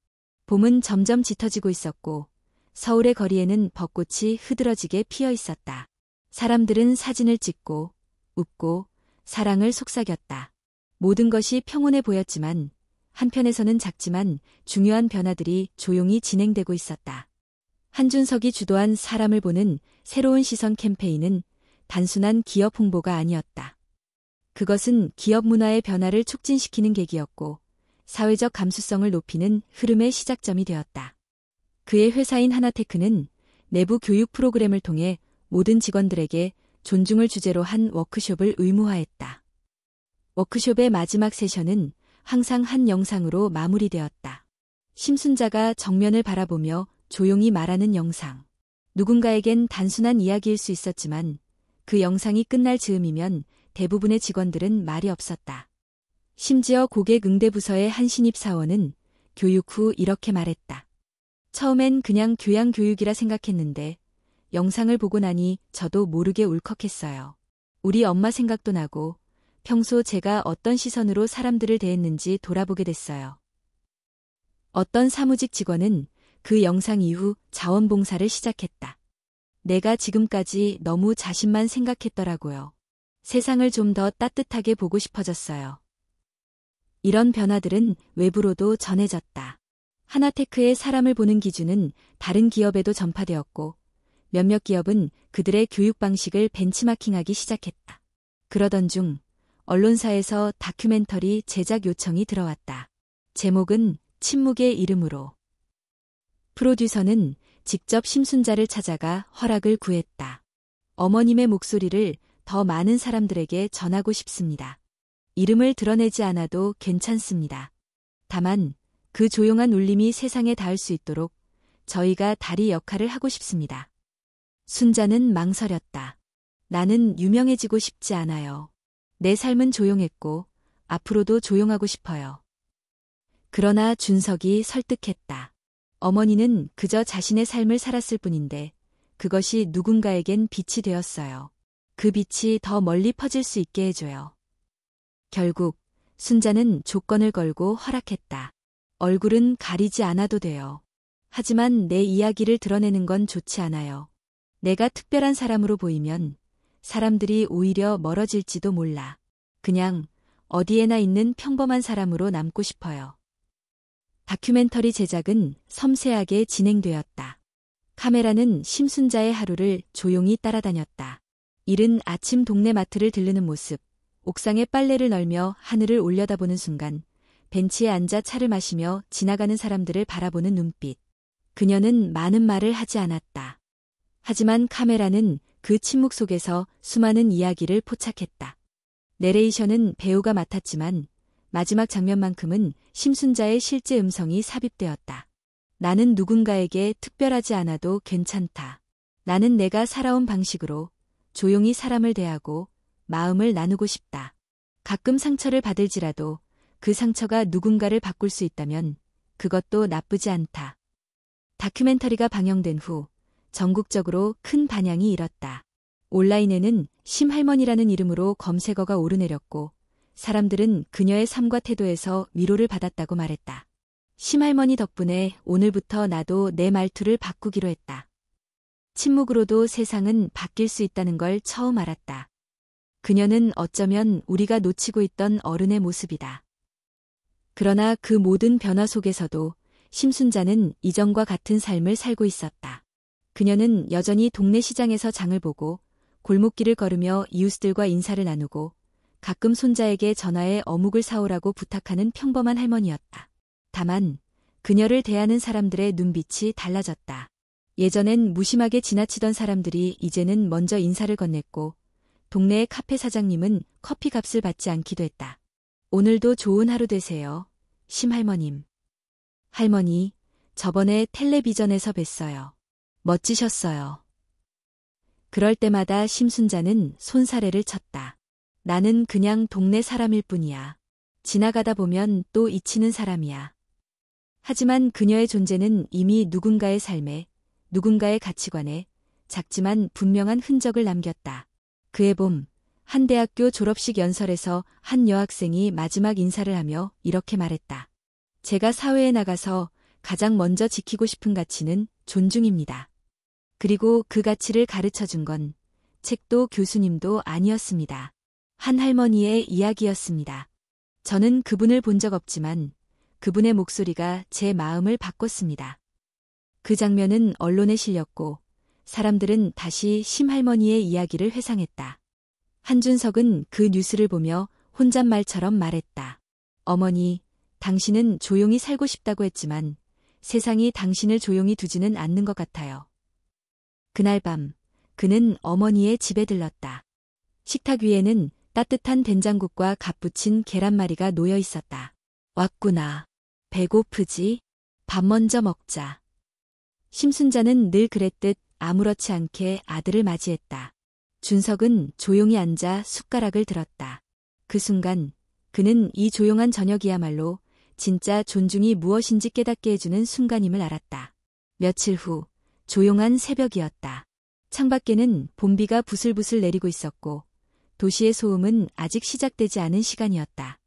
봄은 점점 짙어지고 있었고 서울의 거리에는 벚꽃이 흐드러지게 피어 있었다. 사람들은 사진을 찍고 웃고 사랑을 속삭였다. 모든 것이 평온해 보였지만 한편에서는 작지만 중요한 변화들이 조용히 진행되고 있었다. 한준석이 주도한 사람을 보는 새로운 시선 캠페인은 단순한 기업 홍보가 아니었다. 그것은 기업 문화의 변화를 촉진시키는 계기였고 사회적 감수성을 높이는 흐름의 시작점이 되었다. 그의 회사인 하나테크는 내부 교육 프로그램을 통해 모든 직원들에게 존중을 주제로 한 워크숍을 의무화했다. 워크숍의 마지막 세션은 항상 한 영상으로 마무리되었다. 심순자가 정면을 바라보며 조용히 말하는 영상. 누군가에겐 단순한 이야기일 수 있었지만 그 영상이 끝날 즈음이면 대부분의 직원들은 말이 없었다. 심지어 고객 응대부서의 한 신입 사원은 교육 후 이렇게 말했다. 처음엔 그냥 교양 교육이라 생각했는데 영상을 보고 나니 저도 모르게 울컥했어요. 우리 엄마 생각도 나고 평소 제가 어떤 시선으로 사람들을 대했는지 돌아보게 됐어요. 어떤 사무직 직원은 그 영상 이후 자원봉사를 시작했다. 내가 지금까지 너무 자신만 생각했더라고요. 세상을 좀 더 따뜻하게 보고 싶어졌어요. 이런 변화들은 외부로도 전해졌다. 하나테크의 사람을 보는 기준은 다른 기업에도 전파되었고 몇몇 기업은 그들의 교육 방식을 벤치마킹하기 시작했다. 그러던 중 언론사에서 다큐멘터리 제작 요청이 들어왔다. 제목은 침묵의 이름으로. 프로듀서는 직접 심순자를 찾아가 허락을 구했다. 어머님의 목소리를 더 많은 사람들에게 전하고 싶습니다. 이름을 드러내지 않아도 괜찮습니다. 다만 그 조용한 울림이 세상에 닿을 수 있도록 저희가 다리 역할을 하고 싶습니다. 순자는 망설였다. 나는 유명해지고 싶지 않아요. 내 삶은 조용했고 앞으로도 조용하고 싶어요. 그러나 준석이 설득했다. 어머니는 그저 자신의 삶을 살았을 뿐인데 그것이 누군가에겐 빛이 되었어요. 그 빛이 더 멀리 퍼질 수 있게 해줘요. 결국 순자는 조건을 걸고 허락했다. 얼굴은 가리지 않아도 돼요. 하지만 내 이야기를 드러내는 건 좋지 않아요. 내가 특별한 사람으로 보이면 사람들이 오히려 멀어질지도 몰라. 그냥 어디에나 있는 평범한 사람으로 남고 싶어요. 다큐멘터리 제작은 섬세하게 진행되었다. 카메라는 심순자의 하루를 조용히 따라다녔다. 이른 아침 동네 마트를 들르는 모습, 옥상에 빨래를 널며 하늘을 올려다보는 순간, 벤치에 앉아 차를 마시며 지나가는 사람들을 바라보는 눈빛. 그녀는 많은 말을 하지 않았다. 하지만 카메라는 그 침묵 속에서 수많은 이야기를 포착했다. 내레이션은 배우가 맡았지만 마지막 장면만큼은 심순자의 실제 음성이 삽입되었다. 나는 누군가에게 특별하지 않아도 괜찮다. 나는 내가 살아온 방식으로 조용히 사람을 대하고 마음을 나누고 싶다. 가끔 상처를 받을지라도 그 상처가 누군가를 바꿀 수 있다면 그것도 나쁘지 않다. 다큐멘터리가 방영된 후 전국적으로 큰 반향이 일었다. 온라인에는 심할머니라는 이름으로 검색어가 오르내렸고 사람들은 그녀의 삶과 태도에서 위로를 받았다고 말했다. 심할머니 덕분에 오늘부터 나도 내 말투를 바꾸기로 했다. 침묵으로도 세상은 바뀔 수 있다는 걸 처음 알았다. 그녀는 어쩌면 우리가 놓치고 있던 어른의 모습이다. 그러나 그 모든 변화 속에서도 심순자는 이전과 같은 삶을 살고 있었다. 그녀는 여전히 동네 시장에서 장을 보고 골목길을 걸으며 이웃들과 인사를 나누고 가끔 손자에게 전화해 어묵을 사오라고 부탁하는 평범한 할머니였다. 다만 그녀를 대하는 사람들의 눈빛이 달라졌다. 예전엔 무심하게 지나치던 사람들이 이제는 먼저 인사를 건넸고 동네의 카페 사장님은 커피 값을 받지 않기도 했다. 오늘도 좋은 하루 되세요, 심할머님. 할머니, 저번에 텔레비전에서 뵀어요. 멋지셨어요. 그럴 때마다 심순자는 손사래를 쳤다. 나는 그냥 동네 사람일 뿐이야. 지나가다 보면 또 잊히는 사람이야. 하지만 그녀의 존재는 이미 누군가의 삶에, 누군가의 가치관에 작지만 분명한 흔적을 남겼다. 그해 봄, 한 대학교 졸업식 연설에서 한 여학생이 마지막 인사를 하며 이렇게 말했다. 제가 사회에 나가서 가장 먼저 지키고 싶은 가치는 존중입니다. 그리고 그 가치를 가르쳐준 건 책도 교수님도 아니었습니다. 한 할머니의 이야기였습니다. 저는 그분을 본 적 없지만 그분의 목소리가 제 마음을 바꿨습니다. 그 장면은 언론에 실렸고 사람들은 다시 심할머니의 이야기를 회상했다. 한준석은 그 뉴스를 보며 혼잣말처럼 말했다. 어머니, 당신은 조용히 살고 싶다고 했지만 세상이 당신을 조용히 두지는 않는 것 같아요. 그날 밤, 그는 어머니의 집에 들렀다. 식탁 위에는 따뜻한 된장국과 갓 부친 계란말이가 놓여 있었다. 왔구나. 배고프지? 밥 먼저 먹자. 심순자는 늘 그랬듯 아무렇지 않게 아들을 맞이했다. 준석은 조용히 앉아 숟가락을 들었다. 그 순간 그는 이 조용한 저녁이야말로 진짜 존중이 무엇인지 깨닫게 해주는 순간임을 알았다. 며칠 후 조용한 새벽이었다. 창밖에는 봄비가 부슬부슬 내리고 있었고 도시의 소음은 아직 시작되지 않은 시간이었다.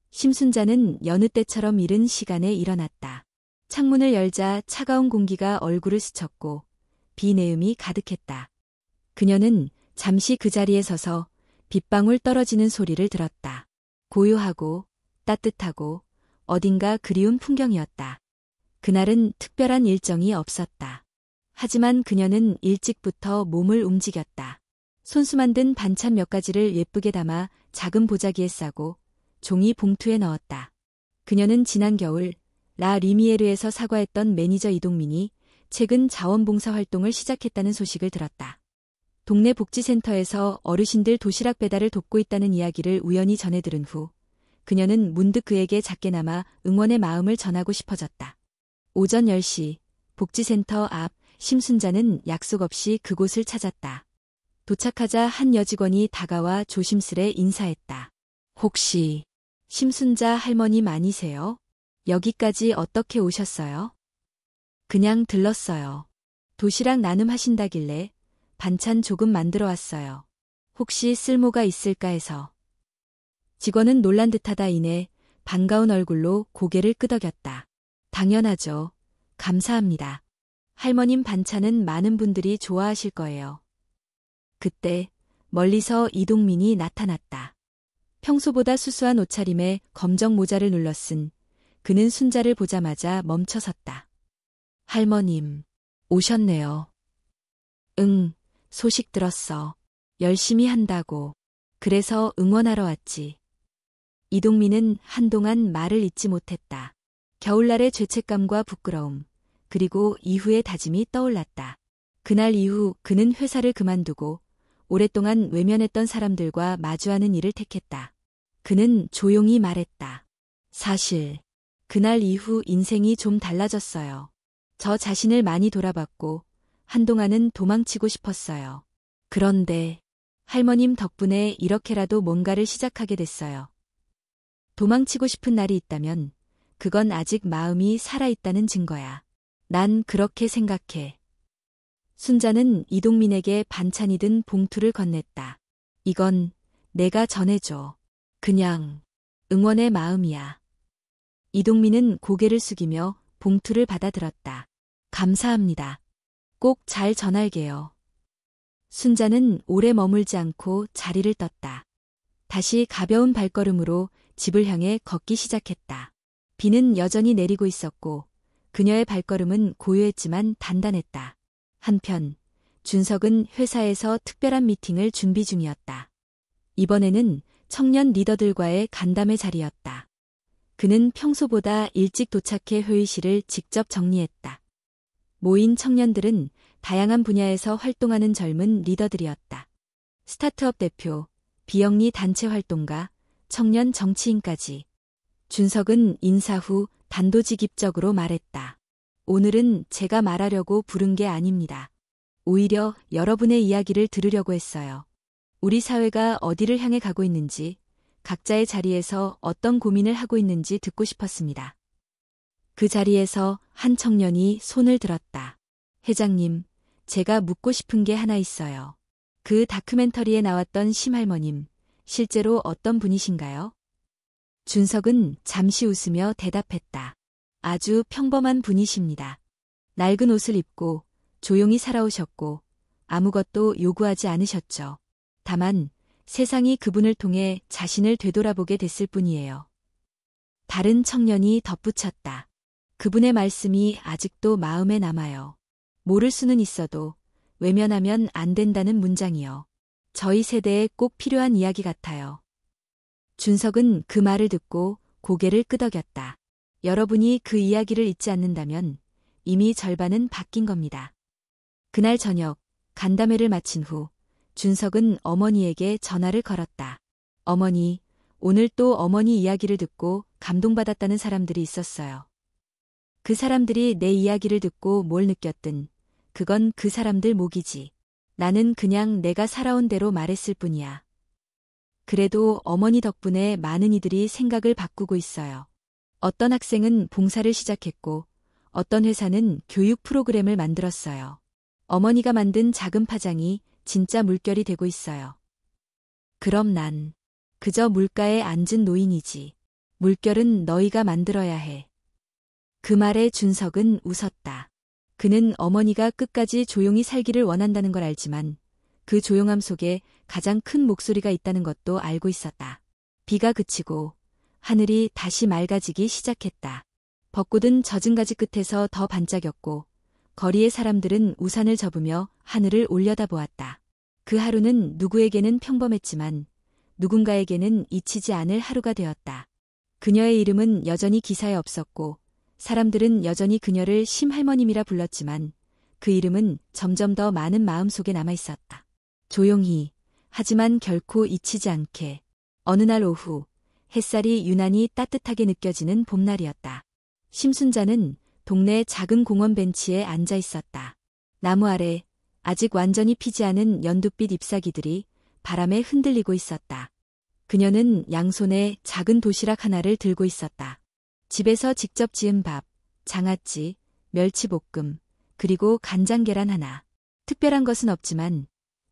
심순자는 여느 때처럼 이른 시간에 일어났다. 창문을 열자 차가운 공기가 얼굴을 스쳤고 비 내음이 가득했다. 그녀는 잠시 그 자리에 서서 빗방울 떨어지는 소리를 들었다. 고요하고 따뜻하고 어딘가 그리운 풍경이었다. 그날은 특별한 일정이 없었다. 하지만 그녀는 일찍부터 몸을 움직였다. 손수 만든 반찬 몇 가지를 예쁘게 담아 작은 보자기에 싸고 종이 봉투에 넣었다. 그녀는 지난 겨울 라 리미에르에서 사과했던 매니저 이동민이 최근 자원봉사 활동을 시작했다는 소식을 들었다. 동네 복지센터에서 어르신들 도시락 배달을 돕고 있다는 이야기를 우연히 전해 들은 후 그녀는 문득 그에게 작게나마 응원의 마음을 전하고 싶어졌다. 오전 10시 복지센터 앞 심순자는 약속 없이 그곳을 찾았다. 도착하자 한 여직원이 다가와 조심스레 인사했다. 혹시 심순자 할머님 아니세요? 여기까지 어떻게 오셨어요? 그냥 들렀어요. 도시락 나눔하신다길래 반찬 조금 만들어 왔어요. 혹시 쓸모가 있을까 해서. 직원은 놀란 듯하다 이내 반가운 얼굴로 고개를 끄덕였다. 당연하죠. 감사합니다. 할머님 반찬은 많은 분들이 좋아하실 거예요. 그때 멀리서 이동민이 나타났다. 평소보다 수수한 옷차림에 검정 모자를 눌러쓴 그는 순자를 보자마자 멈춰섰다. 할머님, 오셨네요. 응, 소식 들었어. 열심히 한다고. 그래서 응원하러 왔지. 이동민은 한동안 말을 잇지 못했다. 겨울날의 죄책감과 부끄러움, 그리고 이후의 다짐이 떠올랐다. 그날 이후 그는 회사를 그만두고 오랫동안 외면했던 사람들과 마주하는 일을 택했다. 그는 조용히 말했다. 사실 그날 이후 인생이 좀 달라졌어요. 저 자신을 많이 돌아봤고 한동안은 도망치고 싶었어요. 그런데 할머님 덕분에 이렇게라도 뭔가를 시작하게 됐어요. 도망치고 싶은 날이 있다면 그건 아직 마음이 살아있다는 증거야. 난 그렇게 생각해. 순자는 이동민에게 반찬이 든 봉투를 건넸다. 이건 내가 전해줘. 그냥 응원의 마음이야. 이동민은 고개를 숙이며 봉투를 받아들었다. 감사합니다. 꼭 잘 전할게요. 순자는 오래 머물지 않고 자리를 떴다. 다시 가벼운 발걸음으로 집을 향해 걷기 시작했다. 비는 여전히 내리고 있었고 그녀의 발걸음은 고요했지만 단단했다. 한편 준석은 회사에서 특별한 미팅을 준비 중이었다. 이번에는 청년 리더들과의 간담회 자리였다. 그는 평소보다 일찍 도착해 회의실을 직접 정리했다. 모인 청년들은 다양한 분야에서 활동하는 젊은 리더들이었다. 스타트업 대표, 비영리 단체 활동가, 청년 정치인까지. 준석은 인사 후 단도직입적으로 말했다. 오늘은 제가 말하려고 부른 게 아닙니다. 오히려 여러분의 이야기를 들으려고 했어요. 우리 사회가 어디를 향해 가고 있는지, 각자의 자리에서 어떤 고민을 하고 있는지 듣고 싶었습니다. 그 자리에서 한 청년이 손을 들었다. 회장님, 제가 묻고 싶은 게 하나 있어요. 그 다큐멘터리에 나왔던 심할머님, 실제로 어떤 분이신가요? 준석은 잠시 웃으며 대답했다. 아주 평범한 분이십니다. 낡은 옷을 입고 조용히 살아오셨고 아무것도 요구하지 않으셨죠. 다만 세상이 그분을 통해 자신을 되돌아보게 됐을 뿐이에요. 다른 청년이 덧붙였다. 그분의 말씀이 아직도 마음에 남아요. 모를 수는 있어도 외면하면 안 된다는 문장이요. 저희 세대에 꼭 필요한 이야기 같아요. 준석은 그 말을 듣고 고개를 끄덕였다. 여러분이 그 이야기를 잊지 않는다면 이미 절반은 바뀐 겁니다. 그날 저녁 간담회를 마친 후 준석은 어머니에게 전화를 걸었다. 어머니, 오늘 또 어머니 이야기를 듣고 감동받았다는 사람들이 있었어요. 그 사람들이 내 이야기를 듣고 뭘 느꼈든 그건 그 사람들 몫이지. 나는 그냥 내가 살아온 대로 말했을 뿐이야. 그래도 어머니 덕분에 많은 이들이 생각을 바꾸고 있어요. 어떤 학생은 봉사를 시작했고 어떤 회사는 교육 프로그램을 만들었어요. 어머니가 만든 작은 파장이 진짜 물결이 되고 있어요. 그럼 난 그저 물가에 앉은 노인이지. 물결은 너희가 만들어야 해. 그 말에 준석은 웃었다. 그는 어머니가 끝까지 조용히 살기를 원한다는 걸 알지만 그 조용함 속에 가장 큰 목소리가 있다는 것도 알고 있었다. 비가 그치고 하늘이 다시 맑아지기 시작했다. 벚꽃은 젖은 가지 끝에서 더 반짝였고 거리의 사람들은 우산을 접으며 하늘을 올려다보았다. 그 하루는 누구에게는 평범했지만 누군가에게는 잊히지 않을 하루가 되었다. 그녀의 이름은 여전히 기사에 없었고 사람들은 여전히 그녀를 심할머님이라 불렀지만 그 이름은 점점 더 많은 마음 속에 남아있었다. 조용히, 하지만 결코 잊히지 않게. 어느 날 오후, 햇살이 유난히 따뜻하게 느껴지는 봄날이었다. 심순자는 동네 작은 공원 벤치에 앉아 있었다. 나무 아래 아직 완전히 피지 않은 연두빛 잎사귀들이 바람에 흔들리고 있었다. 그녀는 양손에 작은 도시락 하나를 들고 있었다. 집에서 직접 지은 밥, 장아찌, 멸치볶음, 그리고 간장계란 하나. 특별한 것은 없지만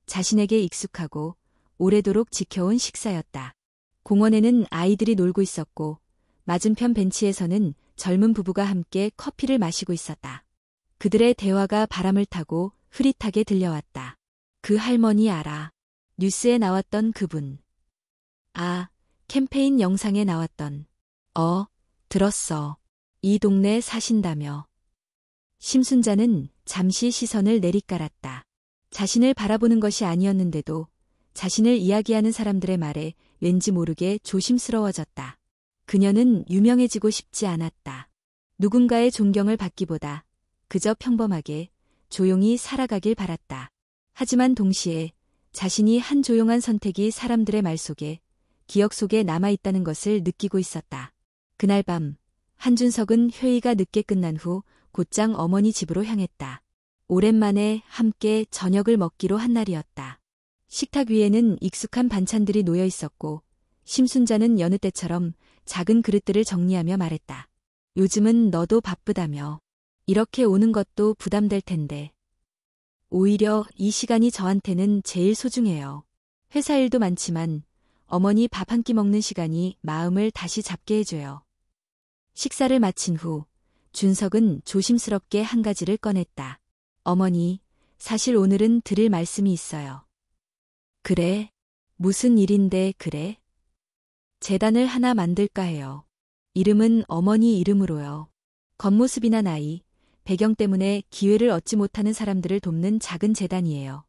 자신에게 익숙하고 오래도록 지켜온 식사였다. 공원에는 아이들이 놀고 있었고 맞은편 벤치에서는 젊은 부부가 함께 커피를 마시고 있었다. 그들의 대화가 바람을 타고 흐릿하게 들려왔다. 그 할머니 알아. 뉴스에 나왔던 그분. 아, 캠페인 영상에 나왔던. 들었어. 이 동네에 사신다며. 심순자는 잠시 시선을 내리깔았다. 자신을 바라보는 것이 아니었는데도 자신을 이야기하는 사람들의 말에 왠지 모르게 조심스러워졌다. 그녀는 유명해지고 싶지 않았다. 누군가의 존경을 받기보다 그저 평범하게 조용히 살아가길 바랐다. 하지만 동시에 자신이 한 조용한 선택이 사람들의 말 속에, 기억 속에 남아있다는 것을 느끼고 있었다. 그날 밤, 한준석은 회의가 늦게 끝난 후 곧장 어머니 집으로 향했다. 오랜만에 함께 저녁을 먹기로 한 날이었다. 식탁 위에는 익숙한 반찬들이 놓여 있었고 심순자는 여느 때처럼 작은 그릇들을 정리하며 말했다. 요즘은 너도 바쁘다며. 이렇게 오는 것도 부담될 텐데. 오히려 이 시간이 저한테는 제일 소중해요. 회사 일도 많지만 어머니 밥 한 끼 먹는 시간이 마음을 다시 잡게 해줘요. 식사를 마친 후 준석은 조심스럽게 한 가지를 꺼냈다. 어머니, 사실 오늘은 드릴 말씀이 있어요. 그래? 무슨 일인데 그래? 재단을 하나 만들까 해요. 이름은 어머니 이름으로요. 겉모습이나 나이, 배경 때문에 기회를 얻지 못하는 사람들을 돕는 작은 재단이에요.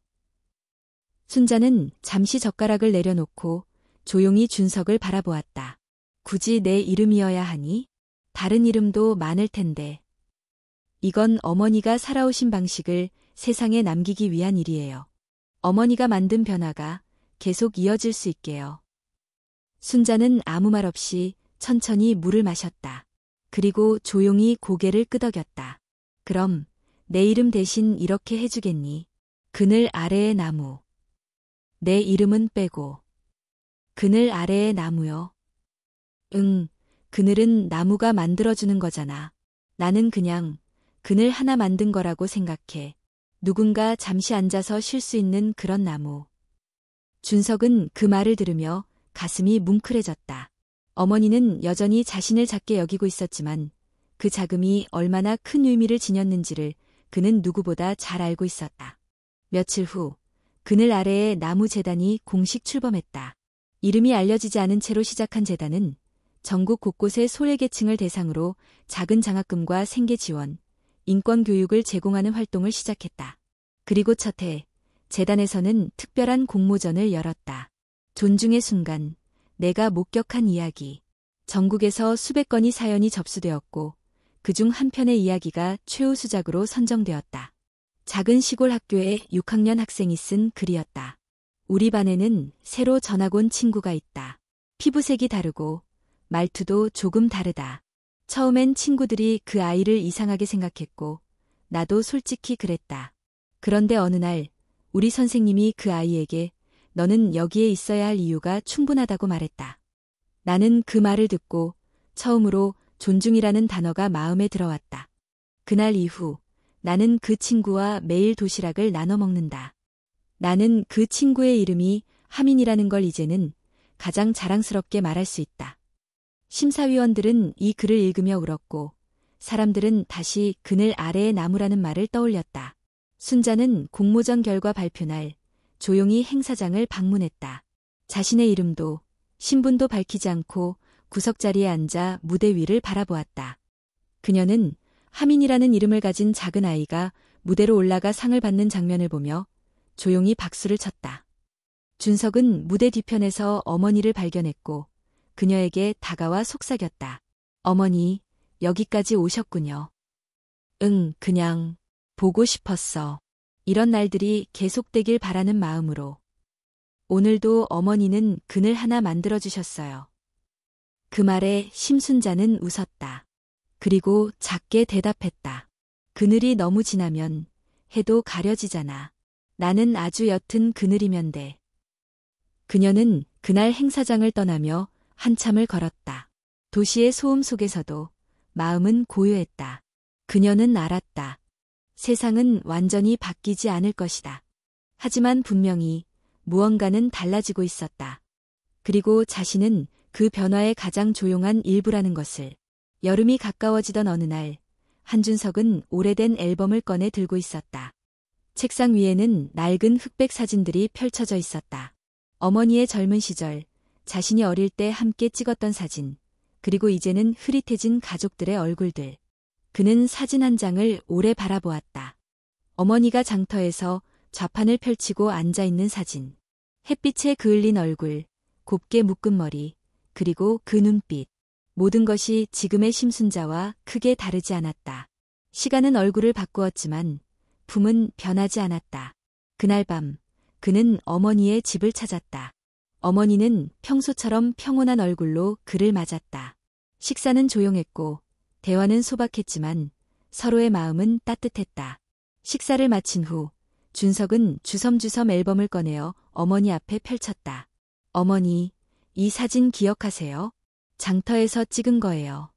순자는 잠시 젓가락을 내려놓고 조용히 준석을 바라보았다. 굳이 내 이름이어야 하니? 다른 이름도 많을 텐데. 이건 어머니가 살아오신 방식을 세상에 남기기 위한 일이에요. 어머니가 만든 변화가 계속 이어질 수 있게요. 순자는 아무 말 없이 천천히 물을 마셨다. 그리고 조용히 고개를 끄덕였다. 그럼 내 이름 대신 이렇게 해주겠니? 그늘 아래의 나무. 내 이름은 빼고. 그늘 아래의 나무요. 응, 그늘은 나무가 만들어주는 거잖아. 나는 그냥 그늘 하나 만든 거라고 생각해. 누군가 잠시 앉아서 쉴 수 있는 그런 나무. 준석은 그 말을 들으며 가슴이 뭉클해졌다. 어머니는 여전히 자신을 작게 여기고 있었지만 그 작음이 얼마나 큰 의미를 지녔는지를 그는 누구보다 잘 알고 있었다. 며칠 후 그늘 아래의 나무 재단이 공식 출범했다. 이름이 알려지지 않은 채로 시작한 재단은 전국 곳곳의 소외계층을 대상으로 작은 장학금과 생계 지원, 인권 교육을 제공하는 활동을 시작했다. 그리고 첫 해, 재단에서는 특별한 공모전을 열었다. 존중의 순간, 내가 목격한 이야기. 전국에서 수백 건의 사연이 접수되었고 그중 한 편의 이야기가 최우수작으로 선정되었다. 작은 시골 학교의 6학년 학생이 쓴 글이었다. 우리 반에는 새로 전학 온 친구가 있다. 피부색이 다르고 말투도 조금 다르다. 처음엔 친구들이 그 아이를 이상하게 생각했고 나도 솔직히 그랬다. 그런데 어느 날 우리 선생님이 그 아이에게 너는 여기에 있어야 할 이유가 충분하다고 말했다. 나는 그 말을 듣고 처음으로 존중이라는 단어가 마음에 들어왔다. 그날 이후 나는 그 친구와 매일 도시락을 나눠 먹는다. 나는 그 친구의 이름이 하민이라는 걸 이제는 가장 자랑스럽게 말할 수 있다. 심사위원들은 이 글을 읽으며 울었고 사람들은 다시 그늘 아래의 나무라는 말을 떠올렸다. 순자는 공모전 결과 발표 날 조용히 행사장을 방문했다. 자신의 이름도 신분도 밝히지 않고 구석자리에 앉아 무대 위를 바라보았다. 그녀는 하민이라는 이름을 가진 작은 아이가 무대로 올라가 상을 받는 장면을 보며 조용히 박수를 쳤다. 준석은 무대 뒤편에서 어머니를 발견했고 그녀에게 다가와 속삭였다. 어머니, 여기까지 오셨군요. 그냥 보고 싶었어. 이런 날들이 계속되길 바라는 마음으로. 오늘도 어머니는 그늘 하나 만들어주셨어요. 그 말에 심순자는 웃었다. 그리고 작게 대답했다. 그늘이 너무 지나면 해도 가려지잖아. 나는 아주 옅은 그늘이면 돼. 그녀는 그날 행사장을 떠나며 한참을 걸었다. 도시의 소음 속에서도 마음은 고요했다. 그녀는 알았다. 세상은 완전히 바뀌지 않을 것이다. 하지만 분명히 무언가는 달라지고 있었다. 그리고 자신은 그 변화의 가장 조용한 일부라는 것을. 여름이 가까워지던 어느 날, 한준석은 오래된 앨범을 꺼내 들고 있었다. 책상 위에는 낡은 흑백 사진들이 펼쳐져 있었다. 어머니의 젊은 시절, 자신이 어릴 때 함께 찍었던 사진, 그리고 이제는 흐릿해진 가족들의 얼굴들. 그는 사진 한 장을 오래 바라보았다. 어머니가 장터에서 좌판을 펼치고 앉아있는 사진. 햇빛에 그을린 얼굴, 곱게 묶은 머리, 그리고 그 눈빛. 모든 것이 지금의 심순자와 크게 다르지 않았다. 시간은 얼굴을 바꾸었지만 품은 변하지 않았다. 그날 밤, 그는 어머니의 집을 찾았다. 어머니는 평소처럼 평온한 얼굴로 그를 맞았다. 식사는 조용했고 대화는 소박했지만 서로의 마음은 따뜻했다. 식사를 마친 후 준석은 주섬주섬 앨범을 꺼내어 어머니 앞에 펼쳤다. 어머니, 이 사진 기억하세요? 장터에서 찍은 거예요.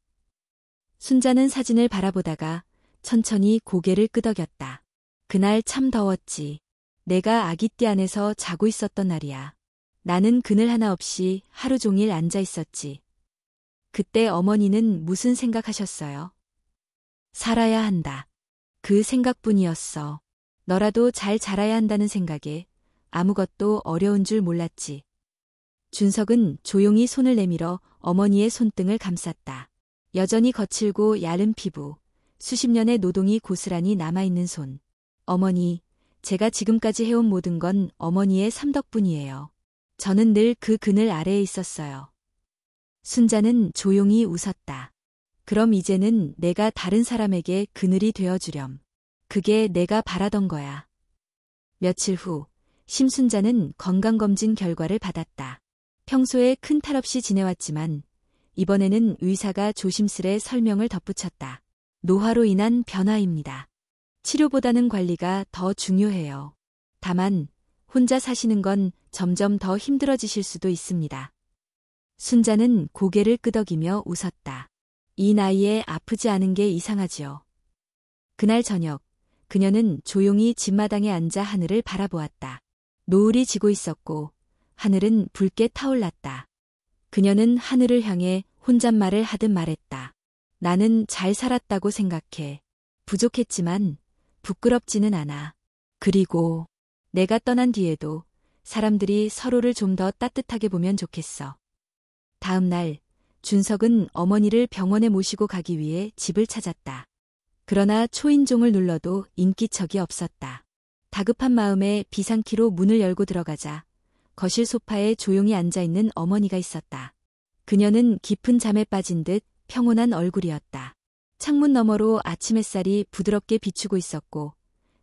순자는 사진을 바라보다가 천천히 고개를 끄덕였다. 그날 참 더웠지. 내가 아기띠 안에서 자고 있었던 날이야. 나는 그늘 하나 없이 하루 종일 앉아 있었지. 그때 어머니는 무슨 생각하셨어요? 살아야 한다. 그 생각뿐이었어. 너라도 잘 자라야 한다는 생각에 아무것도 어려운 줄 몰랐지. 준석은 조용히 손을 내밀어 어머니의 손등을 감쌌다. 여전히 거칠고 야른 피부, 수십 년의 노동이 고스란히 남아있는 손. 어머니, 제가 지금까지 해온 모든 건 어머니의 삶 덕분이에요. 저는 늘 그 그늘 아래에 있었어요. 순자는 조용히 웃었다. 그럼 이제는 내가 다른 사람에게 그늘이 되어주렴. 그게 내가 바라던 거야. 며칠 후, 심순자는 건강검진 결과를 받았다. 평소에 큰 탈 없이 지내왔지만 이번에는 의사가 조심스레 설명을 덧붙였다. 노화로 인한 변화입니다. 치료보다는 관리가 더 중요해요. 다만 혼자 사시는 건 점점 더 힘들어지실 수도 있습니다. 순자는 고개를 끄덕이며 웃었다. 이 나이에 아프지 않은 게 이상하지요. 그날 저녁, 그녀는 조용히 집마당에 앉아 하늘을 바라보았다. 노을이 지고 있었고 하늘은 붉게 타올랐다. 그녀는 하늘을 향해 혼잣말을 하듯 말했다. 나는 잘 살았다고 생각해. 부족했지만 부끄럽지는 않아. 그리고 내가 떠난 뒤에도 사람들이 서로를 좀 더 따뜻하게 보면 좋겠어. 다음 날, 준석은 어머니를 병원에 모시고 가기 위해 집을 찾았다. 그러나 초인종을 눌러도 인기척이 없었다. 다급한 마음에 비상키로 문을 열고 들어가자 거실 소파에 조용히 앉아있는 어머니가 있었다. 그녀는 깊은 잠에 빠진 듯 평온한 얼굴이었다. 창문 너머로 아침 햇살이 부드럽게 비추고 있었고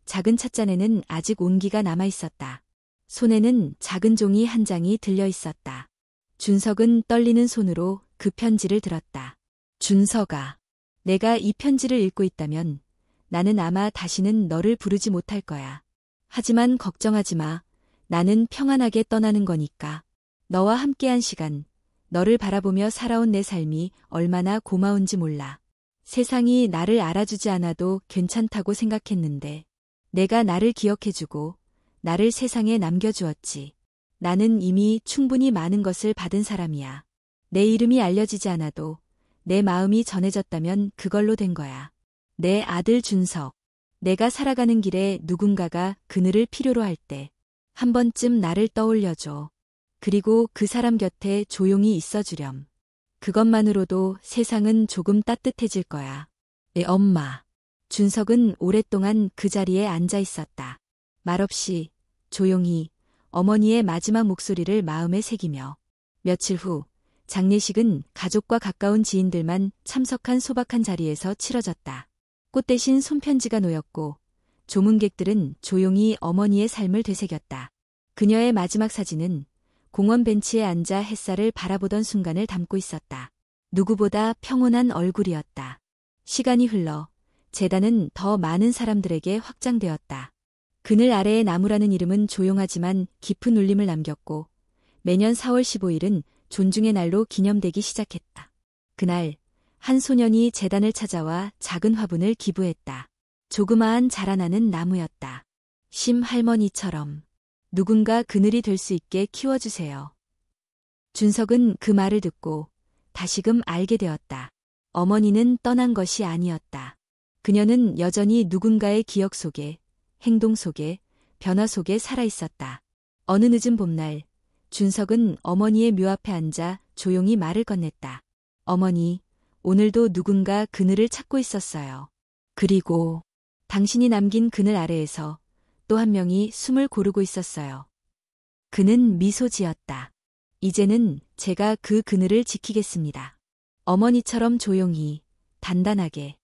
작은 찻잔에는 아직 온기가 남아있었다. 손에는 작은 종이 한 장이 들려 있었다. 준석은 떨리는 손으로 그 편지를 들었다. 준석아, 내가 이 편지를 읽고 있다면 나는 아마 다시는 너를 부르지 못할 거야. 하지만 걱정하지 마. 나는 평안하게 떠나는 거니까. 너와 함께한 시간, 너를 바라보며 살아온 내 삶이 얼마나 고마운지 몰라. 세상이 나를 알아주지 않아도 괜찮다고 생각했는데 내가 나를 기억해주고 나를 세상에 남겨주었지. 나는 이미 충분히 많은 것을 받은 사람이야. 내 이름이 알려지지 않아도 내 마음이 전해졌다면 그걸로 된 거야. 내 아들 준석. 내가 살아가는 길에 누군가가 그늘을 필요로 할 때 한 번쯤 나를 떠올려줘. 그리고 그 사람 곁에 조용히 있어주렴. 그것만으로도 세상은 조금 따뜻해질 거야. 내 엄마. 준석은 오랫동안 그 자리에 앉아 있었다. 말없이, 조용히, 어머니의 마지막 목소리를 마음에 새기며. 며칠 후, 장례식은 가족과 가까운 지인들만 참석한 소박한 자리에서 치러졌다. 꽃 대신 손편지가 놓였고, 조문객들은 조용히 어머니의 삶을 되새겼다. 그녀의 마지막 사진은 공원 벤치에 앉아 햇살을 바라보던 순간을 담고 있었다. 누구보다 평온한 얼굴이었다. 시간이 흘러 재단은 더 많은 사람들에게 확장되었다. 그늘 아래의 나무라는 이름은 조용하지만 깊은 울림을 남겼고 매년 4월 15일은 존중의 날로 기념되기 시작했다. 그날 한 소년이 재단을 찾아와 작은 화분을 기부했다. 조그마한 자라나는 나무였다. 심 할머니처럼 누군가 그늘이 될 수 있게 키워주세요. 준석은 그 말을 듣고 다시금 알게 되었다. 어머니는 떠난 것이 아니었다. 그녀는 여전히 누군가의 기억 속에, 행동 속에, 변화 속에 살아있었다. 어느 늦은 봄날, 준석은 어머니의 묘 앞에 앉아 조용히 말을 건넸다. 어머니, 오늘도 누군가 그늘을 찾고 있었어요. 그리고 당신이 남긴 그늘 아래에서 또 한 명이 숨을 고르고 있었어요. 그는 미소 지었다. 이제는 제가 그 그늘을 지키겠습니다. 어머니처럼 조용히, 단단하게.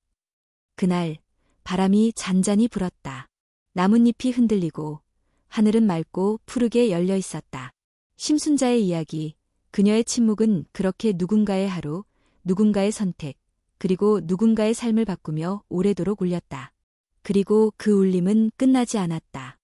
그날 바람이 잔잔히 불었다. 나뭇잎이 흔들리고 하늘은 맑고 푸르게 열려 있었다. 심순자의 이야기, 그녀의 침묵은 그렇게 누군가의 하루, 누군가의 선택, 그리고 누군가의 삶을 바꾸며 오래도록 울렸다. 그리고 그 울림은 끝나지 않았다.